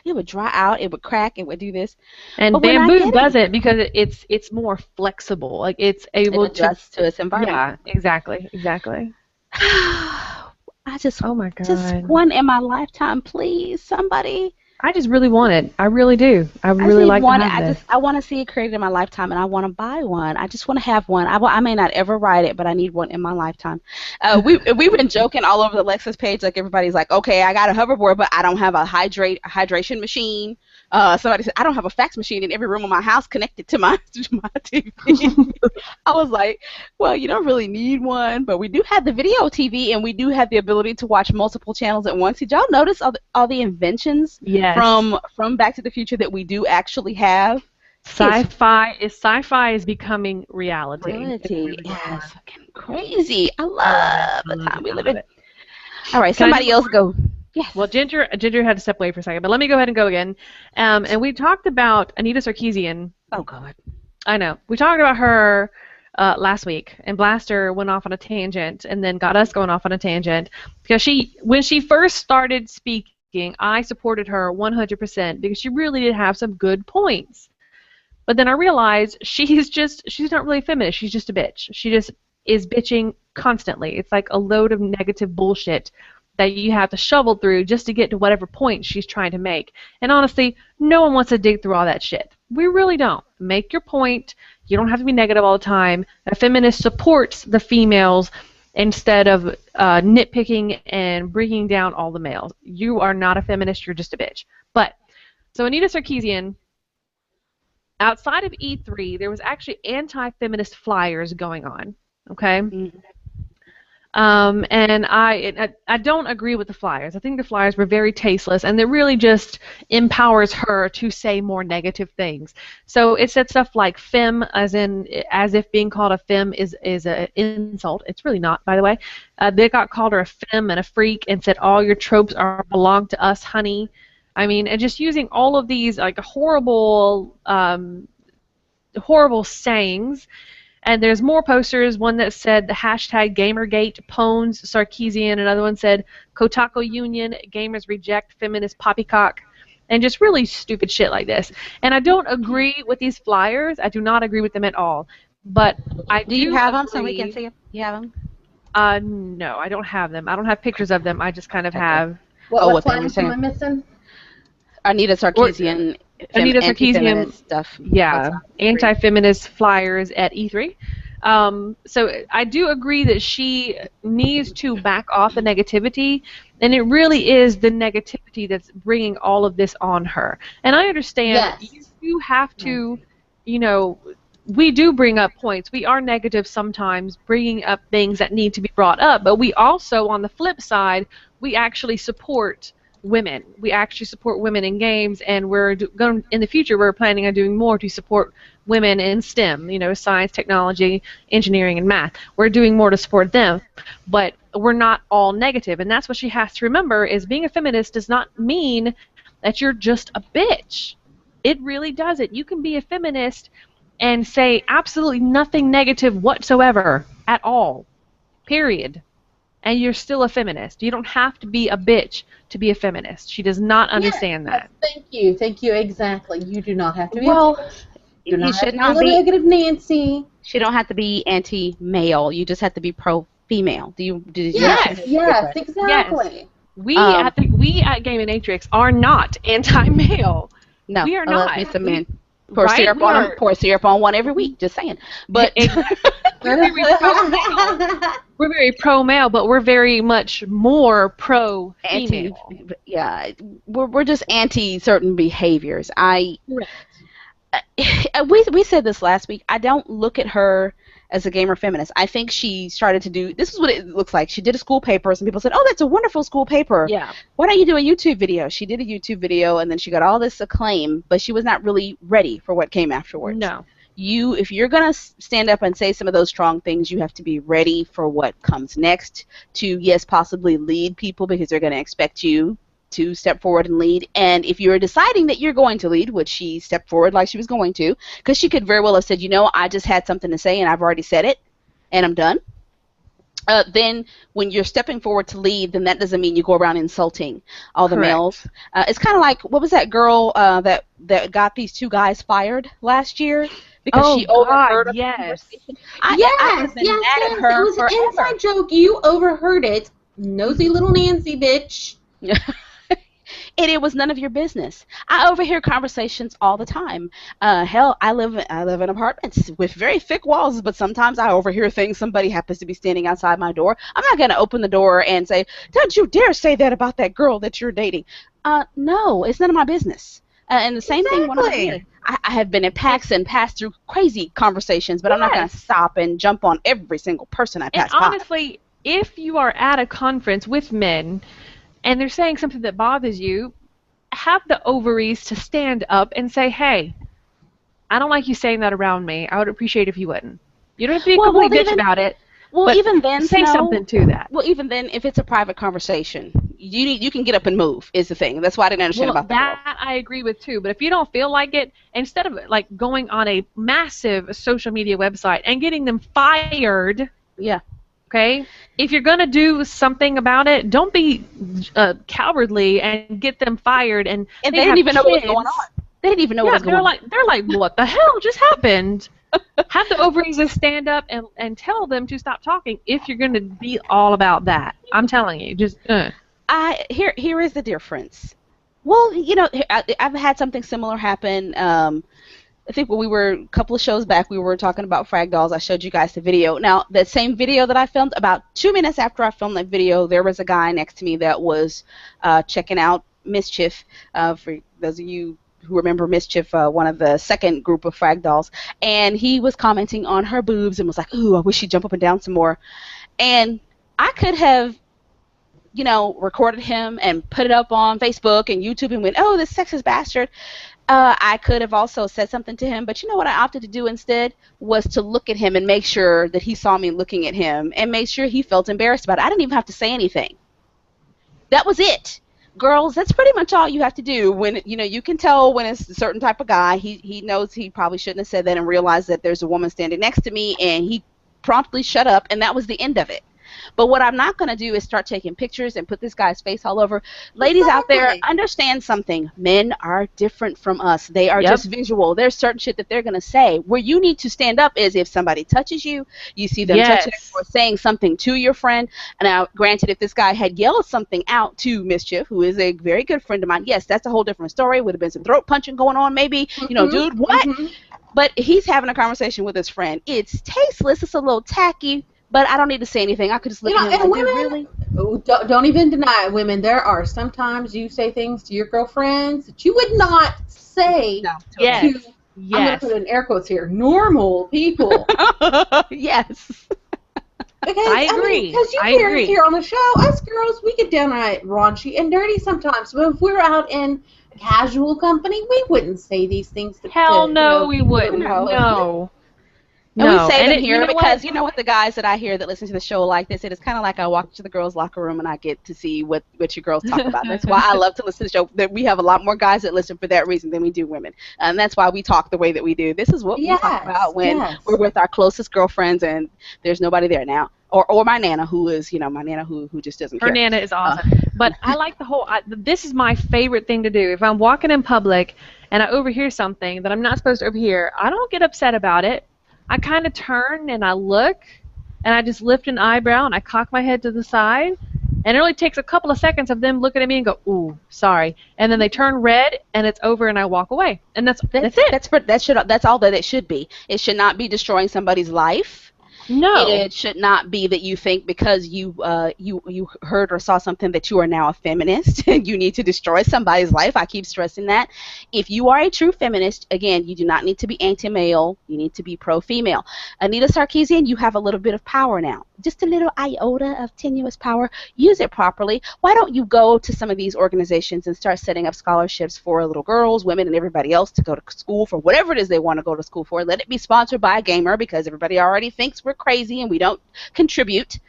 It would dry out, it would crack, it would do this. And But we're not bamboo getting doesn't because it's more flexible. Like it's it able to. adjusts to its environment. Yeah, exactly, exactly. I just Oh my just god. one in my lifetime, please, somebody. I just really want it. I really do. I I really just like to want have this. I want to see it created in my lifetime, and I want to buy one. I just want to have one. I may not ever ride it, but I need one in my lifetime. We've been joking all over the Lexus page, like everybody's like, okay, I got a hoverboard, but I don't have a hydration machine. Somebody said I don't have a fax machine in every room of my house connected to my TV. I was like, well, you don't really need one, but we do have the video TV, and we do have the ability to watch multiple channels at once. Did y'all notice all the inventions Yes. from Back to the Future that we do actually have? Sci-fi is becoming reality. It Reality. really Yeah, is. it's fucking crazy. I I love the love time it. we I live love in. it. All right, Can I somebody do else go. Yes. Well, Ginger had to step away for a second, but let me go ahead and go again. And we talked about Anita Sarkeesian. Oh God. I know. We talked about her last week, and Blaster went off on a tangent, and then got us going off on a tangent because when she first started speaking, I supported her 100% because she really did have some good points. But then I realized she's not really a feminist. She's just a bitch. She just is bitching constantly. It's like a load of negative bullshit that you have to shovel through just to get to whatever point she's trying to make. And honestly, no one wants to dig through all that shit. We really don't. Make your point. You don't have to be negative all the time. A feminist supports the females instead of nitpicking and bringing down all the males. You are not a feminist. You're just a bitch. But, so Anita Sarkeesian, outside of E3, there was actually anti-feminist flyers going on. Okay? Mm. And I don't agree with the flyers. I think the flyers were very tasteless, and it really just empowers her to say more negative things. So it said stuff like "femme," as if being called a femme is an insult. It's really not, by the way. They called her a femme and a freak, and said all your tropes belong to us, honey. I mean, and just using all of these like horrible sayings. And there's more posters, one that said the hashtag Gamergate pwns Sarkeesian, another one said Kotaku Union, gamers reject feminist poppycock, and just really stupid shit like this. And I don't agree with these flyers. I do not agree with them at all. But I do you have agree, them so we can see them? You have them? No, I don't have them. I don't have pictures of them. I just kind of Okay. have. What they were flyers am saying. I missing? Anita Sarkeesian. Anita Sarkeesian, anti-feminist stuff. yeah, anti-feminist flyers at E3. So I do agree that she needs to back off the negativity, and it really is the negativity that's bringing all of this on her. And I understand Yes. you have to, you know, we do bring up points. We are negative sometimes, bringing up things that need to be brought up. But we also, on the flip side, we actually support women. We actually support women in games, and we're going in the future. We're planning on doing more to support women in STEM. You know, science, technology, engineering, and math. We're doing more to support them, but we're not all negative. And that's what she has to remember: is being a feminist does not mean that you're just a bitch. It really doesn't. You can be a feminist and say absolutely nothing negative whatsoever at all, period. And you're still a feminist. You don't have to be a bitch to be a feminist. She does not understand that. Thank you, exactly. You do not have to be Well, you do you not have should to not be a be. negative Nancy. She don't have to be anti-male. You just have to be pro-female. Do you Yes, understand the yes, difference? Yes. exactly. We Um, we at Gaminatrix are not anti-male. no, We are I love not. me some We men. Pour right? syrup We on them. are Pour syrup on one every week. Just saying. But exactly. We're very pro-male. We're very pro-male, but we're very much more anti, pro-female. yeah, we're just anti certain behaviors. Correct. We said this last week. I don't look at her as a gamer feminist. I think she started to do this is what it looks like. She did a school paper, and people said, "Oh, that's a wonderful school paper. Yeah. Why don't you do a YouTube video?" She did a YouTube video, and then she got all this acclaim, but she was not really ready for what came afterwards. No. If you're gonna stand up and say some of those strong things, you have to be ready for what comes next. To yes, possibly lead people because they're gonna expect you to step forward and lead. And if you're deciding that you're going to lead, which she stepped forward like she was going to, because she could very well have said, I just had something to say and I've already said it and I'm done. Then when you're stepping forward to lead, then that doesn't mean you go around insulting all the Correct. males. It's kind of like, what was that girl that got these two guys fired last year because she overheard a yes. conversation? I have been mad at her It was an forever. inside joke. You overheard it. Nosy little Nancy, bitch. And it was none of your business. I overhear conversations all the time. Hell, I live in apartments with very thick walls, but sometimes I overhear things. Somebody happens to be standing outside my door. I'm not going to open the door and say, "Don't you dare say that about that girl that you're dating." No, it's none of my business. And the same thing when I'm here. I have been at PAX and passed through crazy conversations, but I'm not going to stop and jump on every single person I pass And by. honestly, if you are at a conference with men and they're saying something that bothers you, have the ovaries to stand up and say, "Hey, I don't like you saying that around me. I would appreciate if you wouldn't." You don't have to be a complete bitch about it. Well, but even then, say something to that. Well, even then, if it's a private conversation, you can get up and move. Is the thing. That's why I didn't understand Well, about the girl. that I agree with too. But if you don't feel like it, instead of like going on a massive social media website and getting them fired, Yeah. okay, if you're gonna do something about it, don't be cowardly and get them fired. And they they didn't have even know what was kids. going on. They didn't even know what was going on. They're like, what the hell just happened? Have the ovaries to stand up and tell them to stop talking if you're gonna be all about that. I'm telling you, just. Here is the difference. Well, I've had something similar happen. I think when we were a couple of shows back, we were talking about frag dolls. I showed you guys the video. Now, that same video that I filmed, about 2 minutes after I filmed that video, there was a guy next to me that was checking out Mischief. For those of you who remember Mischief, one of the second group of frag dolls, and he was commenting on her boobs and was like, "Ooh, I wish she'd jump up and down some more." And I could have recorded him and put it up on Facebook and YouTube and went, "Oh, this sexist bastard." I could have also said something to him, but you know what I opted to do instead was to look at him and make sure that he saw me looking at him and make sure he felt embarrassed about it. I didn't even have to say anything. That was it. Girls, that's pretty much all you have to do. When you can tell when it's a certain type of guy. He knows he probably shouldn't have said that and realized that there's a woman standing next to me, and he promptly shut up, and that was the end of it. But what I'm not going to do is start taking pictures and put this guy's face all over. Ladies out there, understand something. Men are different from us. They are just visual. There's certain shit that they're going to say. Where you need to stand up is if somebody touches you, you see them touching or saying something to your friend. And now, granted, if this guy had yelled something out to Mischief, who is a very good friend of mine, yes, that's a whole different story. Would have been some throat punching going on maybe. Dude, what? But he's having a conversation with his friend. It's tasteless. It's a little tacky. But I don't need to say anything. I could just look at him and women, really? Don't even deny it, women. There are sometimes you say things to your girlfriends that you would not say to I'm going to Yes. put in air quotes here, normal people. Yes. Because, I mean, agree. because you I hear agree. here on the show, us girls, we get downright raunchy and dirty sometimes. But if we're out in casual company, we wouldn't say these things Hell to no, we people that we wouldn't. are No. close with. No. And we No. say And them it, you here know what? because you know what the guys that I hear that listen to the show like this, it is kind of like I walk to the girls' locker room and I get to see what you girls talk about. And that's why I love to listen to the show. That we have a lot more guys that listen for that reason than we do women, and that's why we talk the way that we do. This is what we talk Yes, about when we're yes. with our closest girlfriends and there's nobody there now, or my nana who is my nana who just doesn't Her care. Nana is Uh, awesome. But I like the whole, this is my favorite thing to do. If I'm walking in public and I overhear something that I'm not supposed to overhear, I don't get upset about it. I kind of turn and I look and I just lift an eyebrow and I cock my head to the side. And it only takes a couple of seconds of them looking at me and go, ooh, sorry. And then they turn red and it's over and I walk away. And that's it. that's all that it should be. It should not be destroying somebody's life. No. It should not be that you think because you heard or saw something that you are now a feminist and you need to destroy somebody's life. I keep stressing that. If you are a true feminist, again, you do not need to be anti-male. You need to be pro-female. Anita Sarkeesian, you have a little bit of power now. Just a little iota of tenuous power. Use it properly. Why don't you go to some of these organizations and start setting up scholarships for little girls, women, and everybody else to go to school for whatever it is they want to go to school for. Let it be sponsored by a gamer because everybody already thinks we're crazy and we don't contribute.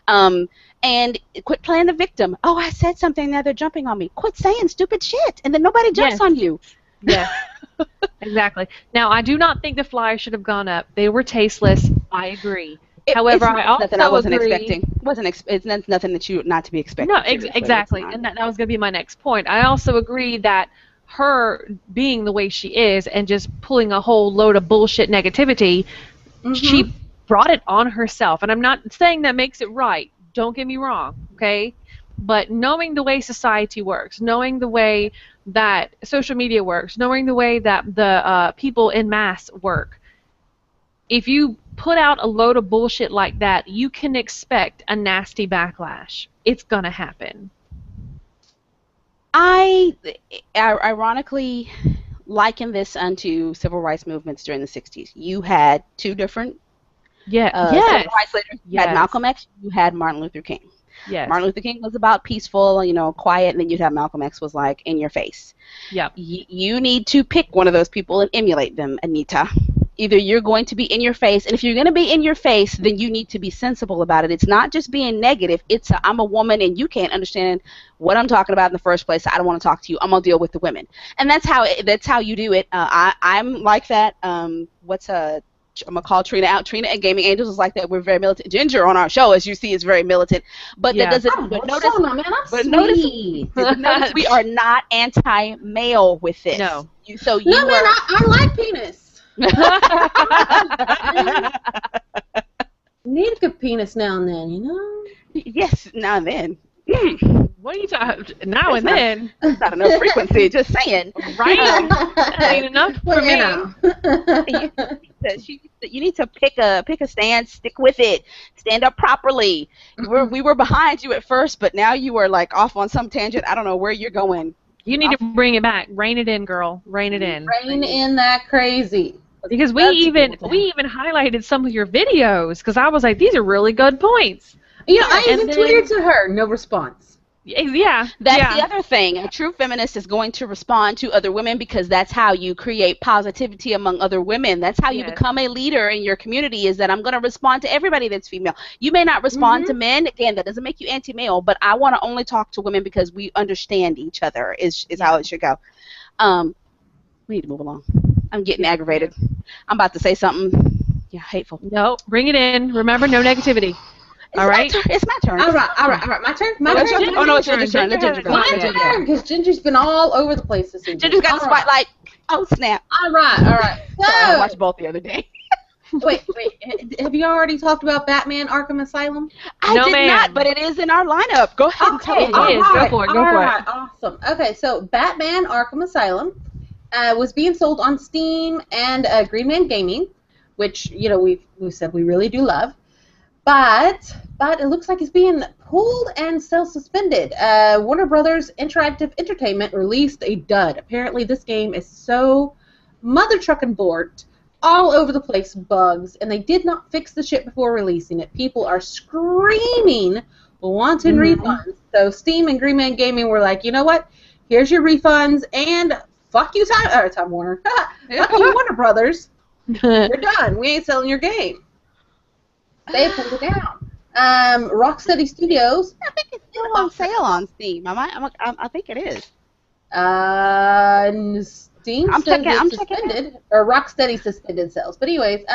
And quit playing the victim. Oh, I said something, now they're jumping on me. Quit saying stupid shit, and then nobody jumps Yes. on you. Yes. Exactly. Now, I do not think the flyers should have gone up. They were tasteless. I agree. However, I also nothing I wasn't agree. expecting. It's nothing that you not to be expected. No, seriously. exactly. It's not. And that was going to be my next point. I also agree that her being the way she is and just pulling a whole load of bullshit negativity, she brought it on herself. And I'm not saying that makes it right. Don't get me wrong, okay? But knowing the way society works, knowing the way that social media works, knowing the way that the people in mass work, if you put out a load of bullshit like that, you can expect a nasty backlash. It's going to happen. I ironically liken this unto civil rights movements during the 60s. You had two different Yeah. civil Yes. rights leaders. You had Yes. Malcolm X, you had Martin Luther King. Yes. Martin Luther King was about peaceful, quiet, and then you'd have Malcolm X was like in your face. Yep. You need to pick one of those people and emulate them, Anita. Either you're going to be in your face, and if you're going to be in your face, then you need to be sensible about it. It's not just being negative. It's I'm a woman, and you can't understand what I'm talking about in the first place. I don't want to talk to you. I'm gonna deal with the women, and that's how you do it. I'm like that. I'm gonna call Trina out. Trina and Gaming Angels is like that. We're very militant. Ginger on our show, as you see, is very militant. But Yeah. that doesn't. I'm But notice, notice, man, I'm but sweet. notice we are not anti-male with this. No. No, man, I like penis. Need a good penis now and then, you know? Yes, now and then. What are you talking? Now and then, That's not enough frequency. Just saying. right? That ain't enough for me. You need to pick a stand, stick with it, stand up properly. We were behind you at first, but now you are like off on some tangent. I don't know where you're going. You need to bring it back. Rein it in, girl. Rein it in. Rein in that crazy. Because we even highlighted some of your videos because I was like, these are really good points. You know, I and even then- tweeted to her, no response. Yeah. That's yeah. the other thing. A true feminist is going to respond to other women because that's how you create positivity among other women. That's how you Yes. become a leader in your community, is that I'm going to respond to everybody that's female. You may not respond to men. Again, that doesn't make you anti-male, but I want to only talk to women because we understand each other is how it should go. We need to move along. I'm getting aggravated. I'm about to say something. Yeah, hateful. No, bring it in. Remember, no negativity. All right? It's my turn. All right. My turn. My It's your turn. turn. Oh, no, it's Ginger's turn. Ginger has it. My turn, because Ginger's been all over the place this evening. Ginger's got the All right. spotlight. Oh, snap. All right. Sorry, I So, watched both the other day. wait. Have you already talked about Batman Arkham Asylum? I No, did ma'am. not, but it is in our lineup. Go ahead and tell me. It is. Go for it. Go for it. Awesome. Okay, so Batman Arkham Asylum was being sold on Steam and Green Man Gaming, which we've said we really do love. But it looks like it's being pulled and still suspended. Warner Brothers Interactive Entertainment released a dud. Apparently, this game is so mother trucking board, all over the place bugs, and they did not fix the shit before releasing it. People are screaming, wanting refunds. So Steam and Green Man Gaming were like, you know what? Here's your refunds, and fuck you, Time Warner. Fuck you, Warner Brothers. You're done. We ain't selling your game. They pulled it down. Rocksteady Studios. I think it's still on sale on Steam. I think it is. Steam I'm says checking. I'm it's checking. suspended, or Rocksteady suspended sales. But anyways,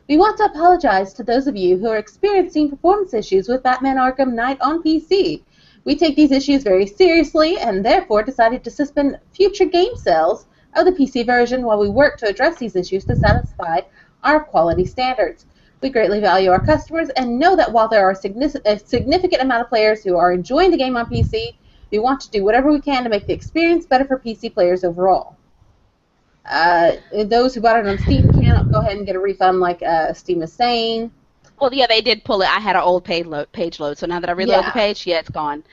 we want to apologize to those of you who are experiencing performance issues with Batman Arkham Knight on PC. We take these issues very seriously and therefore decided to suspend future game sales of the PC version while we work to address these issues to satisfy our quality standards. We greatly value our customers and know that while there are a significant amount of players who are enjoying the game on PC, we want to do whatever we can to make the experience better for PC players overall. Those who bought it on Steam cannot go ahead and get a refund like Steam is saying. Well, yeah, they did pull it. I had an old page load, so now that I reload the page, yeah, it's gone.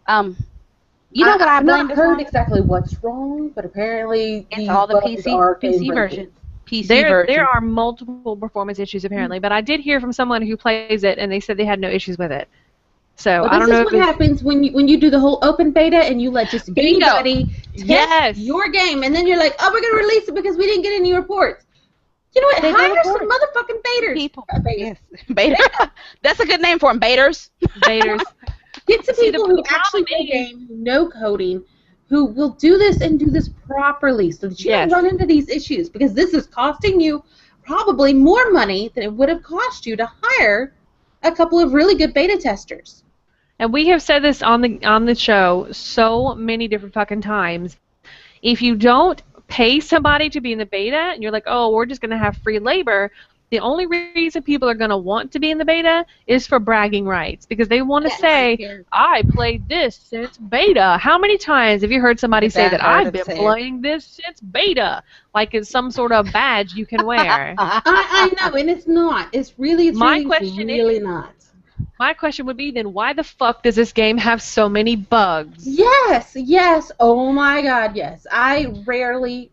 You know what I I've blamed not this heard on? exactly what's wrong, but apparently It's these all the bugs are PC game-breaking. version. PC version. There are multiple performance issues apparently, but I did hear from someone who plays it, and they said they had no issues with it. So Well, I don't know this is what happens when you do the whole open beta and you let just anybody test your game, and then you're like, oh, we're gonna release it because we didn't get any reports. You know what? They Hire don't some report. motherfucking baiters. People. Baiters. Yes. Beta. That's a good name for them. Baiters. Baiters. Get some See, people the who actually problem know game, who know coding, who will do this and do this properly so that you don't run into these issues, because this is costing you probably more money than it would have cost you to hire a couple of really good beta testers. And we have said this on the show so many different fucking times. If you don't pay somebody to be in the beta, and you're like, oh, we're just going to have free labor, the only reason people are going to want to be in the beta is for bragging rights, because they want to say, I played this since beta. How many times have you heard somebody say that I've been playing this since beta? Like it's some sort of badge you can wear. I know, and it's not. It's really not. My question would be then, why the fuck does this game have so many bugs? Yes. Oh my god, yes. I rarely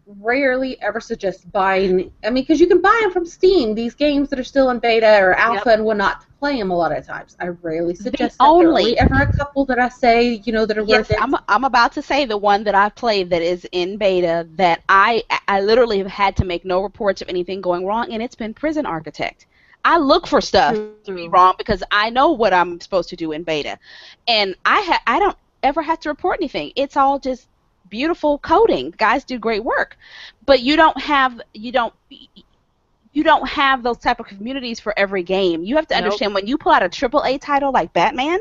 ever suggest buying. I mean, because you can buy them from Steam, these games that are still in beta or alpha and whatnot, to play them a lot of times. I rarely suggest that. Only ever a couple that I say, that are worth it. I'm about to say the one that I've played that is in beta that I literally have had to make no reports of anything going wrong, and it's been Prison Architect. I look for stuff to be wrong because I know what I'm supposed to do in beta, and I don't ever have to report anything. It's all just beautiful coding. Guys do great work, but you don't have those type of communities for every game. You have to understand when you pull out a AAA title like Batman,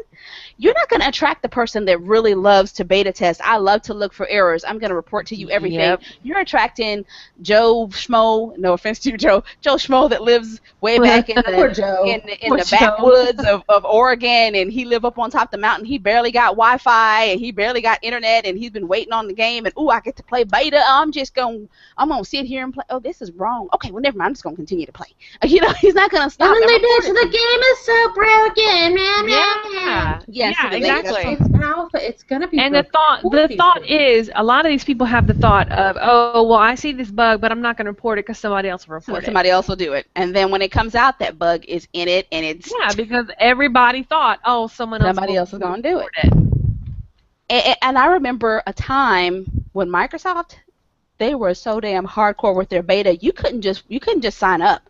you're not going to attract the person that really loves to beta test. I love to look for errors. I'm going to report to you everything. Yep. You're attracting Joe Schmo, no offense to you, Joe Schmo that lives way back in the backwoods of Oregon, and he live up on top of the mountain. He barely got Wi-Fi, and he barely got internet, and he's been waiting on the game, and I get to play beta. I'm going to sit here and play. Oh, this is wrong. Okay, well, never mind. I'm just going to continue to play. He's not going to stop. And then they bitch, the game is so broken, man. Yes, exactly. It's alpha. It's going to be. And the thought is, a lot of these people have the thought of, oh, well, I see this bug, but I'm not going to report it because somebody else will report it. Somebody else will do it. And then when it comes out, that bug is in it, and it's... Yeah, because everybody thought, oh, somebody else is going to do it. And I remember a time when Microsoft, they were so damn hardcore with their beta, you couldn't just sign up.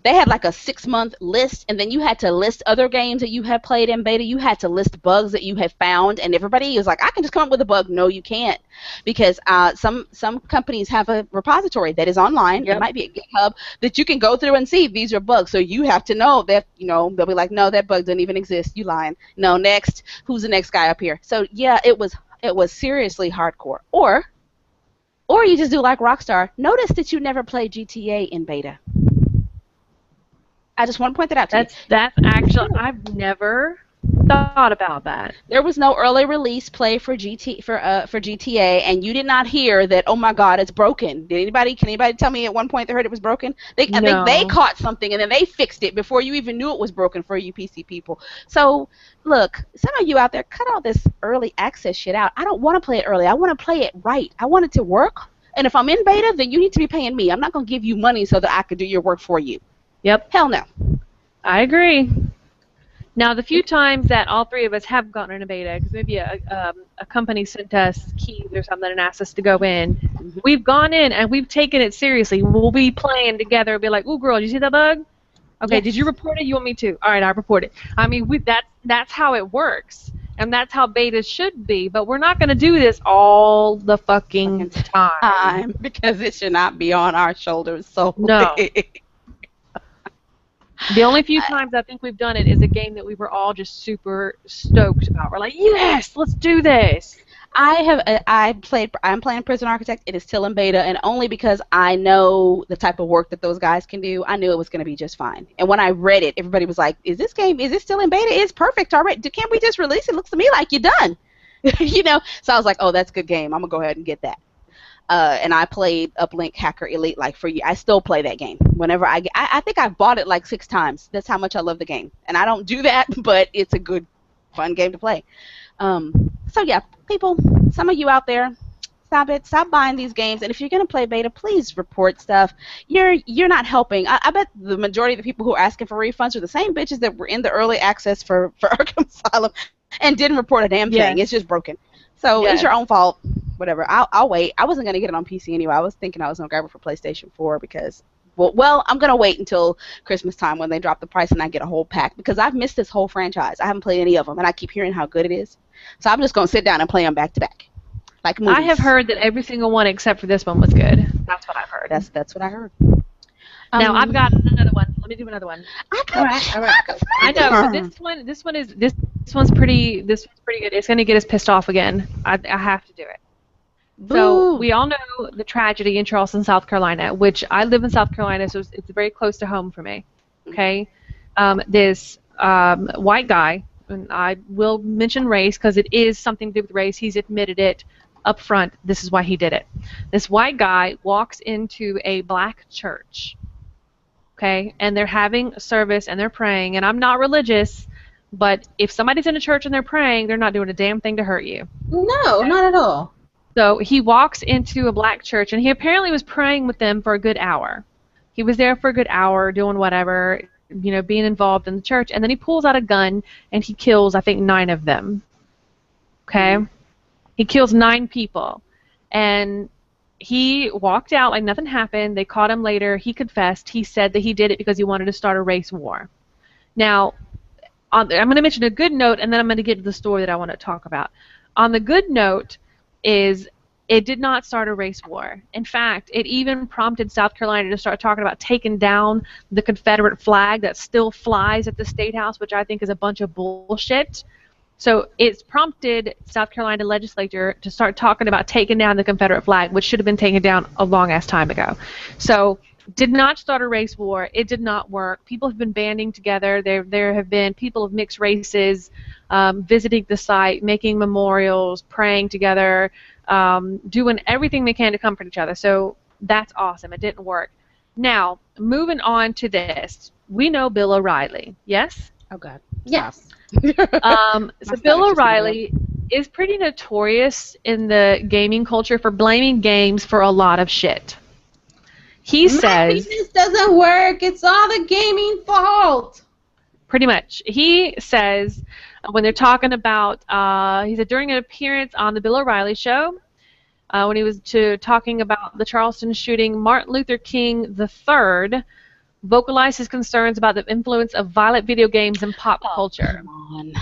They had like a 6-month list, and then you had to list other games that you had played in beta. You had to list bugs that you had found, and everybody was like, I can just come up with a bug. No, you can't, because some companies have a repository that is online. Yep. It might be a GitHub that you can go through and see these are bugs. So you have to know that, they'll be like, no, that bug doesn't even exist. You lying. No, next. Who's the next guy up here? So yeah, it was seriously hardcore. Or you just do like Rockstar. Notice that you never played GTA in beta. I just want to point that out to you. That's actually, I've never thought about that. There was no early release play for GTA, and you did not hear that, oh my God, it's broken. Can anybody tell me at one point they heard it was broken? I think they caught something and then they fixed it before you even knew it was broken for you PC people. So look, some of you out there, cut all this early access shit out. I don't want to play it early. I want to play it right. I want it to work. And if I'm in beta, then you need to be paying me. I'm not going to give you money so that I could do your work for you. Yep. Hell no. I agree. Now, the few times that all three of us have gotten in a beta, because maybe a company sent us keys or something and asked us to go in, we've gone in and we've taken it seriously. We'll be playing together and be like, ooh, girl, did you see that bug? Okay, Yes. did you report it? You want me to? All right, I report it. I mean, that's how it works. And that's how betas should be. But we're not going to do this all the fucking time. Because it should not be on our shoulders so No. big. The only few times I think we've done it is a game that we were all just super stoked about. We're like, yes, let's do this. I'm playing Prison Architect. It is still in beta, and only because I know the type of work that those guys can do, I knew it was going to be just fine. And when I read it, everybody was like, is this still in beta? It's perfect already. Can't we just release it? Looks to me like you're done. So I was like, oh, that's a good game. I'm going to go ahead and get that. And I played Uplink Hacker Elite like for you. I still play that game. Whenever I think I've bought it like 6 times. That's how much I love the game. And I don't do that, but it's a good, fun game to play. So yeah, people, some of you out there, stop it. Stop buying these games. And if you're gonna play beta, please report stuff. You're not helping. I bet the majority of the people who are asking for refunds are the same bitches that were in the early access for Arkham Asylum and didn't report a damn thing. It's just broken. So it's your own fault. Whatever. I'll wait. I wasn't gonna get it on PC anyway. I was thinking I was gonna grab it for PlayStation 4 because well, I'm gonna wait until Christmas time when they drop the price and I get a whole pack because I've missed this whole franchise. I haven't played any of them and I keep hearing how good it is. So I'm just gonna sit down and play them back to back, like movies. I have heard that every single one except for this one was good. That's what I've heard. That's what I heard. Now I've got another one. Let me do another one. All right. I know, but this one's pretty good. It's gonna get us pissed off again. I have to do it. So we all know the tragedy in Charleston, South Carolina, which I live in South Carolina, so it's very close to home for me. Okay, this white guy, and I will mention race because it is something to do with race. He's admitted it up front. This is why he did it. This white guy walks into a black church. Okay, and they're having a service and they're praying, and I'm not religious, but if somebody's in a church and they're praying, they're not doing a damn thing to hurt you. No, not at all. So he walks into a black church, and he apparently was praying with them for a good hour. He was there for a good hour doing whatever, being involved in the church, and then he pulls out a gun, and he kills, I think, 9 of them. Okay? He kills 9 people. And he walked out like nothing happened. They caught him later. He confessed. He said that he did it because he wanted to start a race war. Now, I'm going to mention a good note, and then I'm going to get to the story that I want to talk about. On the good note is it did not start a race war. In fact, it even prompted South Carolina to start talking about taking down the Confederate flag that still flies at the State House, which I think is a bunch of bullshit. So it's prompted South Carolina legislature to start talking about taking down the Confederate flag, which should have been taken down a long-ass time ago. So did not start a race war. It did not work. People have been banding together. There have been people of mixed races visiting the site, making memorials, praying together, doing everything they can to comfort each other. So that's awesome. It didn't work. Now, moving on to this. We know Bill O'Reilly, yes? Oh, God. Yes. So Bill O'Reilly is pretty notorious in the gaming culture for blaming games for a lot of shit. He says this doesn't work. It's all the gaming fault. Pretty much. He says when they're talking about, he said during an appearance on the Bill O'Reilly show, when he was talking about the Charleston shooting, Martin Luther King III vocalized his concerns about the influence of violent video games in pop culture. Come on.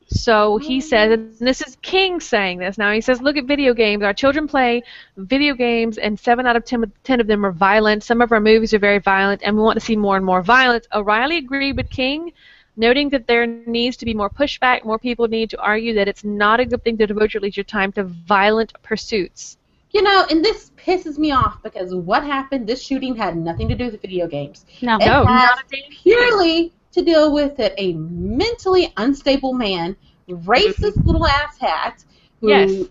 So he says, and this is King saying this now, he says, look at video games. Our children play video games, and 7 out of 10 of them are violent. Some of our movies are very violent, and we want to see more and more violence. O'Reilly agreed with King, noting that there needs to be more pushback. More people need to argue that it's not a good thing to devote your leisure time to violent pursuits. And this pisses me off because what happened, this shooting had nothing to do with video games. No, not a damn purely to deal with it, a mentally unstable man, racist little asshat, who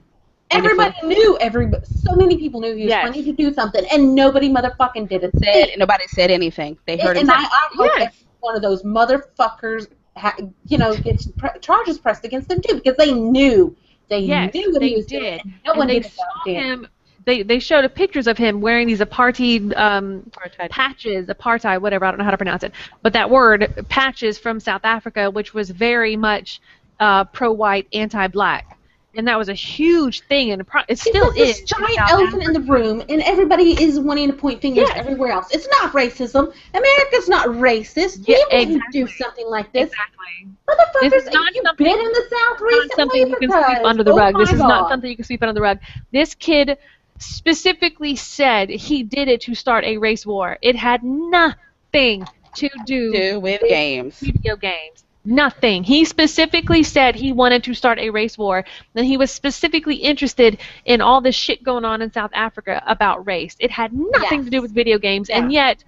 everybody knew, so many people knew he was planning to do something, and nobody motherfucking did it. Nobody said anything. They heard him. And I hope every one of those motherfuckers, gets charges pressed against them too, because they knew. They knew what he was doing. And no one did they showed pictures of him wearing these apartheid Apartheid. patches, apartheid, whatever, I don't know how to pronounce it, but that word, patches from South Africa, which was very much pro-white, anti-black. And that was a huge thing, and it still It's this is in giant South elephant in the Africa. room, and everybody is wanting to point fingers Yes. everywhere else. It's not racism. America's not racist. Yeah, We wouldn't do exactly. something like this. Exactly. This is Motherfuckers, not you've something. been in the South Not recently something you can sweep because, under the oh rug. This my is not God. something you can sweep under the rug. This kid specifically said he did it to start a race war. It had nothing to do Do with with games. video games. Nothing. He specifically said he wanted to start a race war, and he was specifically interested in all this shit going on in South Africa about race. It had nothing to do with video games, and yet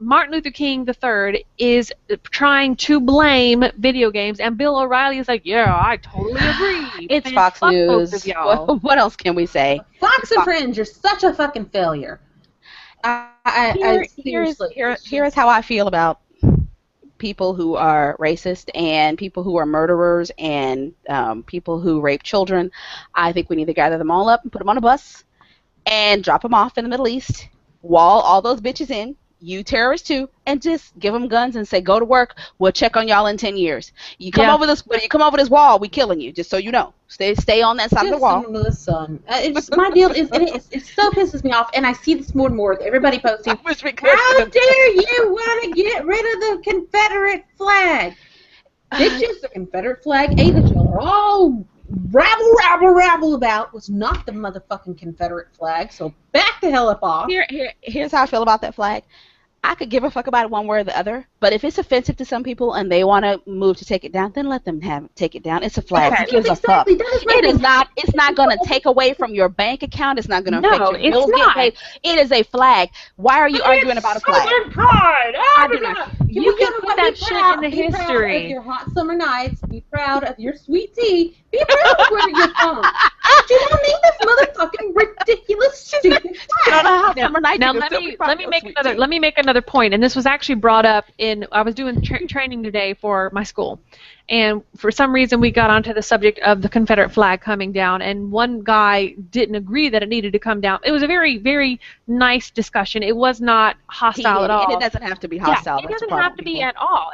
Martin Luther King III is trying to blame video games, and Bill O'Reilly is like, yeah, I totally agree. It's Man, Fox fuck both of News. y'all. What else can we say? Fox and Friends, you're such a fucking failure. Seriously. Here is how I feel about people who are racist and people who are murderers and people who rape children. I think we need to gather them all up and put them on a bus and drop them off in the Middle East, wall all those bitches in, you terrorists too, and just give them guns and say, go to work. We'll check on y'all in 10 years. You come over this, when you come over this wall, we killing you. Just so you know, stay on that side of the wall. Listen, my deal is, it so pisses me off, and I see this more and more with everybody posting. How dare you want to get rid of the Confederate flag? Bitches, the Confederate flag, that y'all are all rabble about was not the motherfucking Confederate flag, so back the hell up off. Here's how I feel about that flag. I could give a fuck about it one way or the other, but if it's offensive to some people and they want to move to take it down, then let them take it down. It's a flag. Okay. Who gives a fuck? It's not going to take away from your bank account. It's not going to affect your bills getting paid. It is a flag. Why are you arguing about a flag? Pride. I do not. You can put that shit in the Be proud of history. your hot summer nights. Be proud of your sweet tea. Be proud of where you're from. But you don't need this motherfucking ridiculous stupid flag. Now let me make another point, and this was actually brought up I was doing training today for my school, and for some reason we got onto the subject of the Confederate flag coming down, and one guy didn't agree that it needed to come down. It was a very, very nice discussion. It was not hostile at all. And it doesn't have to be hostile. Yeah, it doesn't have to be at all.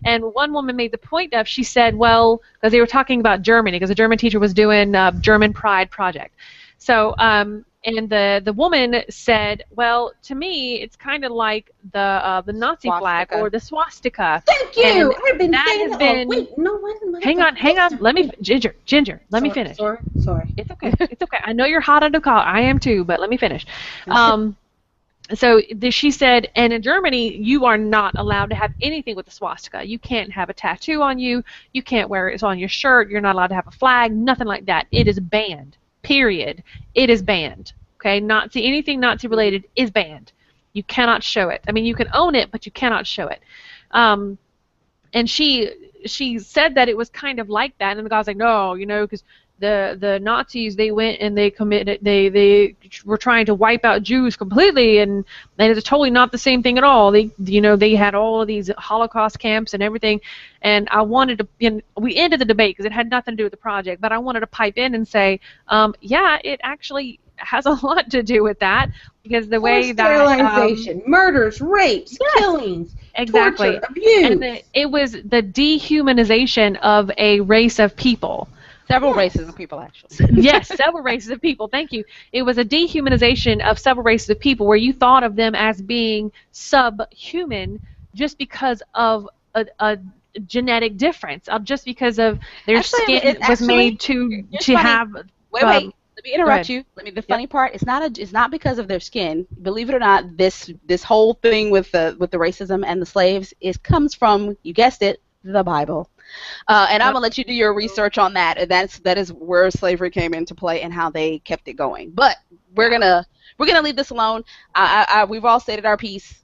And one woman made the point of, she said, well, because they were talking about Germany, because a German teacher was doing a German Pride project. So, and the woman said, well, to me, it's kind of like the Nazi flag or the swastika. Thank you. I've been that saying has that. been. Wait, no, wait. Hang on. Let me, Ginger. Let me finish. Sorry. It's okay. I know you're hot on the call. I am too, but let me finish. So she said, and in Germany, you are not allowed to have anything with the swastika. You can't have a tattoo on you. You can't wear it on your shirt. You're not allowed to have a flag. Nothing like that. It is banned. Period. It is banned. Okay, anything Nazi related is banned. You cannot show it. I mean, you can own it, but you cannot show it. And she said that it was kind of like that, and the guy's like, no, because the Nazis, they went and they committed, they were trying to wipe out Jews completely, and it's totally not the same thing at all. They had all of these Holocaust camps and everything, and I wanted to, we ended the debate because it had nothing to do with the project, but I wanted to pipe in and say, yeah, it actually has a lot to do with that, because the way that sterilization, murders, rapes, killings, exactly, torture, abuse, and it was the dehumanization of a race of people. Several races of people, actually. Yes, several races of people. Thank you. It was a dehumanization of several races of people, where you thought of them as being subhuman just because of a genetic difference, just because of their skin was made to have. Wait. Let me interrupt you. The funny part, it's not because of their skin. Believe it or not, this whole thing with the racism and the slaves comes from, you guessed it, the Bible. And I'm gonna let you do your research on that. And that is where slavery came into play and how they kept it going. But we're gonna leave this alone. We've all stated our piece.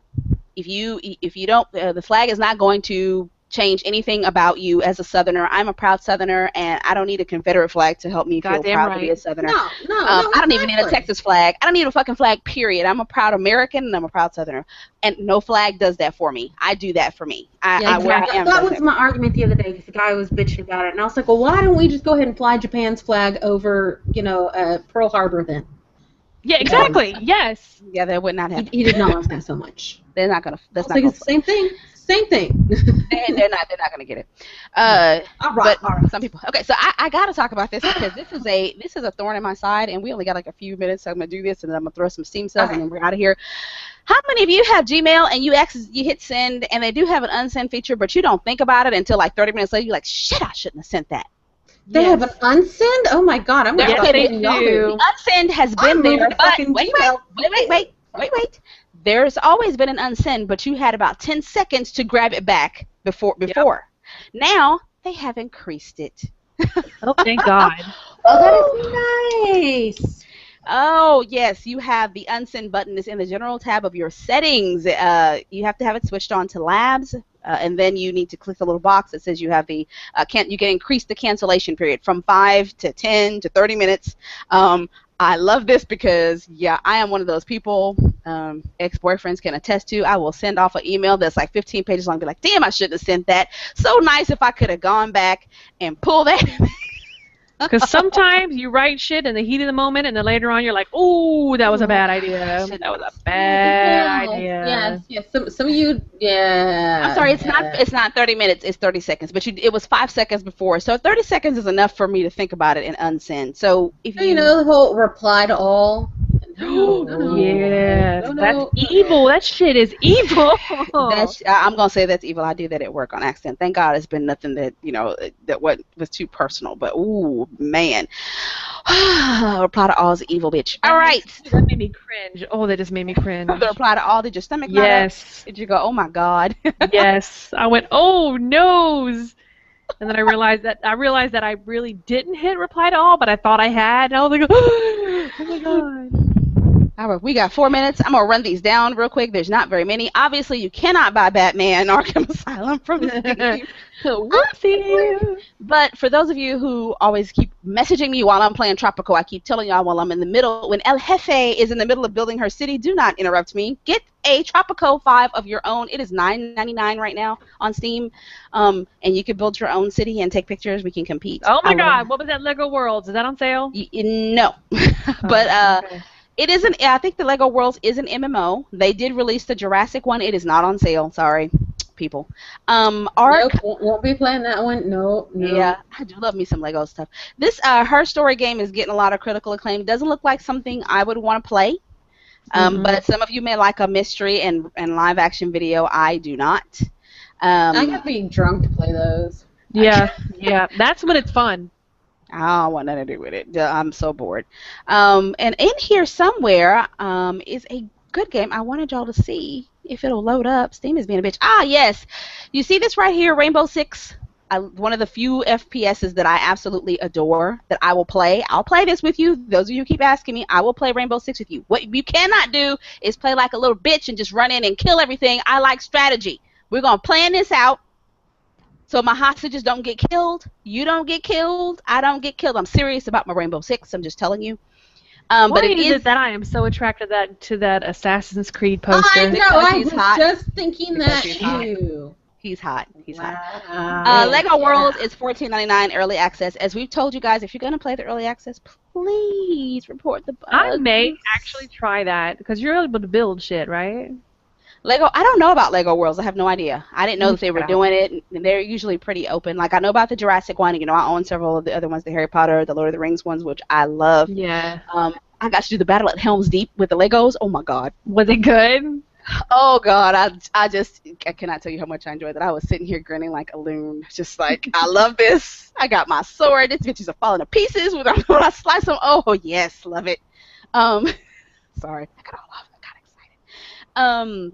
If you don't, the flag is not going to change anything about you as a Southerner. I'm a proud Southerner, and I don't need a Confederate flag to help me feel proud to be a Southerner. No, I don't even need a Texas flag. I don't need a fucking flag, period. I'm a proud American, and I'm a proud Southerner. And no flag does that for me. I do that for me. That was my argument the other day, because the guy was bitching about it, and I was like, well, why don't we just go ahead and fly Japan's flag over, Pearl Harbor then? Yeah, because exactly. Yes. Yeah, that would not happen. he did not like that so much. They're not gonna. I That's was not like, gonna. it's the same thing. Same thing. They're not gonna get it. Uh, All right, but all right. some people. Okay, so I gotta talk about this because this is a thorn in my side, and we only got like a few minutes, so I'm gonna do this, and then I'm gonna throw some Steam stuff, and Okay. then we're out of here. How many of you have Gmail and you hit send, and they do have an unsend feature, but you don't think about it until like 30 minutes later? You're like, shit, I shouldn't have sent that. They have an Yes. unsend? Oh my god, I'm gonna There, Yes, start okay, they paying y'all do. to. the unsend has I'm been there, moving to but fucking wait, Gmail. wait. There's always been an unsend, but you had about 10 seconds to grab it back before. Yep. Now they have increased it. Oh, thank God. Oh, that is nice. Oh, yes, you have the unsend button is in the general tab of your settings. You have to have it switched on to labs, and then you need to click the little box that says you have you can increase the cancellation period from 5 to 10 to 30 minutes. I love this because, yeah, I am one of those people, ex-boyfriends can attest to. I will send off an email that's like 15 pages long and be like, damn, I shouldn't have sent that. So nice if I could have gone back and pulled that. Because sometimes you write shit in the heat of the moment, and then later on you're like, "Ooh, that was a bad idea. That was a bad idea." Yes. Some of you, yeah. I'm sorry, it's not 30 minutes, it's 30 seconds. But it was 5 seconds before. So 30 seconds is enough for me to think about it and unsend. So if You know the whole reply to all. No. Yes, No, that's no, evil. That shit is evil. I'm gonna say that's evil. I did that at work on accident. Thank God it's been nothing that was too personal. But ooh man, reply to all is evil, bitch. All right, That made me cringe. Oh, that just made me cringe. the reply to all. Did your stomach knot up? Yes. Did you go? Oh my God. Yes. I went, "Oh, noes." And then I realized that I really didn't hit reply to all, but I thought I had. And I was like, "Oh my God." All right, we got 4 minutes. I'm gonna run these down real quick. There's not very many. Obviously, you cannot buy Batman Arkham Asylum from Steam. Whoopsie. But for those of you who always keep messaging me while I'm playing Tropico, I keep telling y'all while I'm in the middle, when El Jefe is in the middle of building her city, do not interrupt me. Get a Tropico 5 of your own. It is $9.99 right now on Steam, and you can build your own city and take pictures. We can compete. Oh my God, what was that Lego Worlds? Is that on sale? No, but Okay. it isn't. I think the Lego Worlds is an MMO. They did release the Jurassic one. It is not on sale. Sorry, people. Ark. Nope, won't be playing that one. No. Yeah, I do love me some Lego stuff. This Her Story game is getting a lot of critical acclaim. Doesn't look like something I would want to play. But some of you may like a mystery and live action video. I do not. I got being drunk to play those. Yeah, that's when it's fun. I don't want nothing to do with it. I'm so bored. And in here somewhere is a good game. I wanted y'all to see if it'll load up. Steam is being a bitch. Ah, yes. You see this right here, Rainbow Six? One of the few FPSs that I absolutely adore that I will play. I'll play this with you. Those of you who keep asking me, I will play Rainbow Six with you. What you cannot do is play like a little bitch and just run in and kill everything. I like strategy. We're going to plan this out. So my hostages don't get killed. You don't get killed. I don't get killed. I'm serious about my Rainbow Six. I'm just telling you. Why But is it that I am so attracted to that Assassin's Creed poster? I know. Because I he's was hot. just thinking Because that he's hot. too. He's hot. He's hot. Wow. Lego Worlds is $14.99 early access. As we've told you guys, if you're going to play the early access, please report the bugs. I may actually try that because you're able to build shit, right? Lego, I don't know about Lego Worlds. I have no idea. I didn't know that they were Yeah. doing it. And they're usually pretty open. Like, I know about the Jurassic one. You know, I own several of the other ones, the Harry Potter, the Lord of the Rings ones, which I love. Yeah. I got to do the battle at Helm's Deep with the Legos. Oh, my God. Was it good? Oh, God. I cannot tell you how much I enjoyed that. I was sitting here grinning like a loon. Just like, I love this. I got my sword. These bitches are falling to pieces when I slice them. Oh, yes. Love it. Sorry. I got all off. I got excited.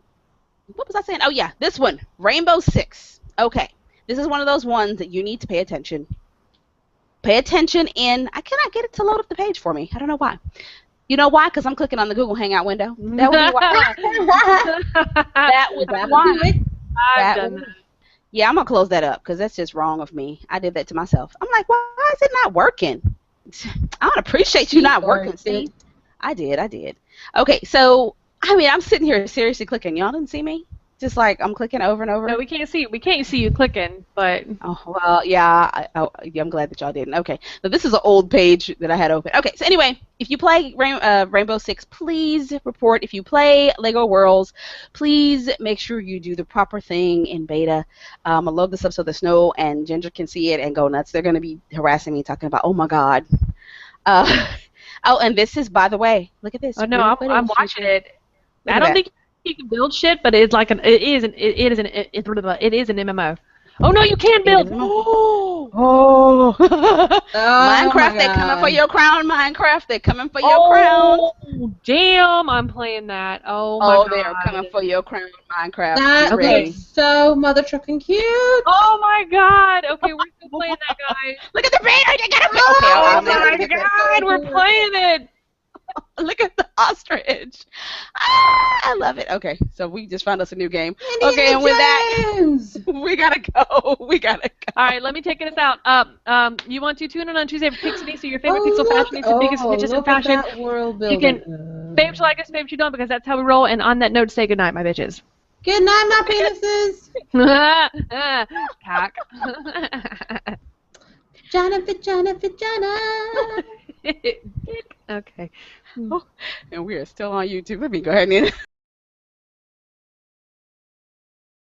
What was I saying? Oh, yeah, this one, Rainbow Six. Okay, this is one of those ones that you need to pay attention. Pay attention I cannot get it to load up the page for me. I don't know why. You know why? Because I'm clicking on the Google Hangout window. That would be why. That would be why. I've done that. Yeah, I'm going to close that up because that's just wrong of me. I did that to myself. I'm like, why is it not working? I don't appreciate you not working, Steve. I did. Okay, so, I mean, I'm sitting here seriously clicking. Y'all didn't see me? Just like I'm clicking over and No, over. we can't see you clicking, but Oh, well, yeah, yeah, I'm glad that y'all didn't. Okay, so this is an old page that I had open. Okay, so anyway, if you play Rainbow Six, please report. If you play Lego Worlds, please make sure you do the proper thing in beta. I love this up so the Snow and Ginger can see it and go nuts. They're going to be harassing me, talking about, oh my God. Uh, oh, and this is, by the way, look at this, oh no, real I'm footage. You watching can it. look I at don't that. think you can build shit, but it's like it is an MMO. Oh no, you can It build. is. Oh, Oh, Oh my Minecraft, they coming for god. your crown. Minecraft, they coming for your crown. oh, damn! I'm playing that. Oh my Oh, they are god. coming for your crown, Minecraft. Get That Okay. looks ready. so mother trucking cute. Oh my god. Okay, we're still playing that, guys. Look at the bear. You got a bear. Okay, Oh I'm Oh, never my gonna that's get god, we're so playing it. Look at the ostrich. Ah, I love it. Okay, so we just found us a new game. Okay, and with that, Indiana Jones. we gotta go. We gotta All go. right, let me take us out. You want to tune in on Tuesday for Pixie, so your favorite pixel Oh look! fashionistas, biggest Oh bitches in look at fashion. that world You building. can favorite you like us, favorite you don't, because that's how we roll. And on that note, say goodnight, my bitches. Good night, my penises. Cock. Vagina, vagina, vagina. Okay. And we are still on YouTube. Let me go ahead and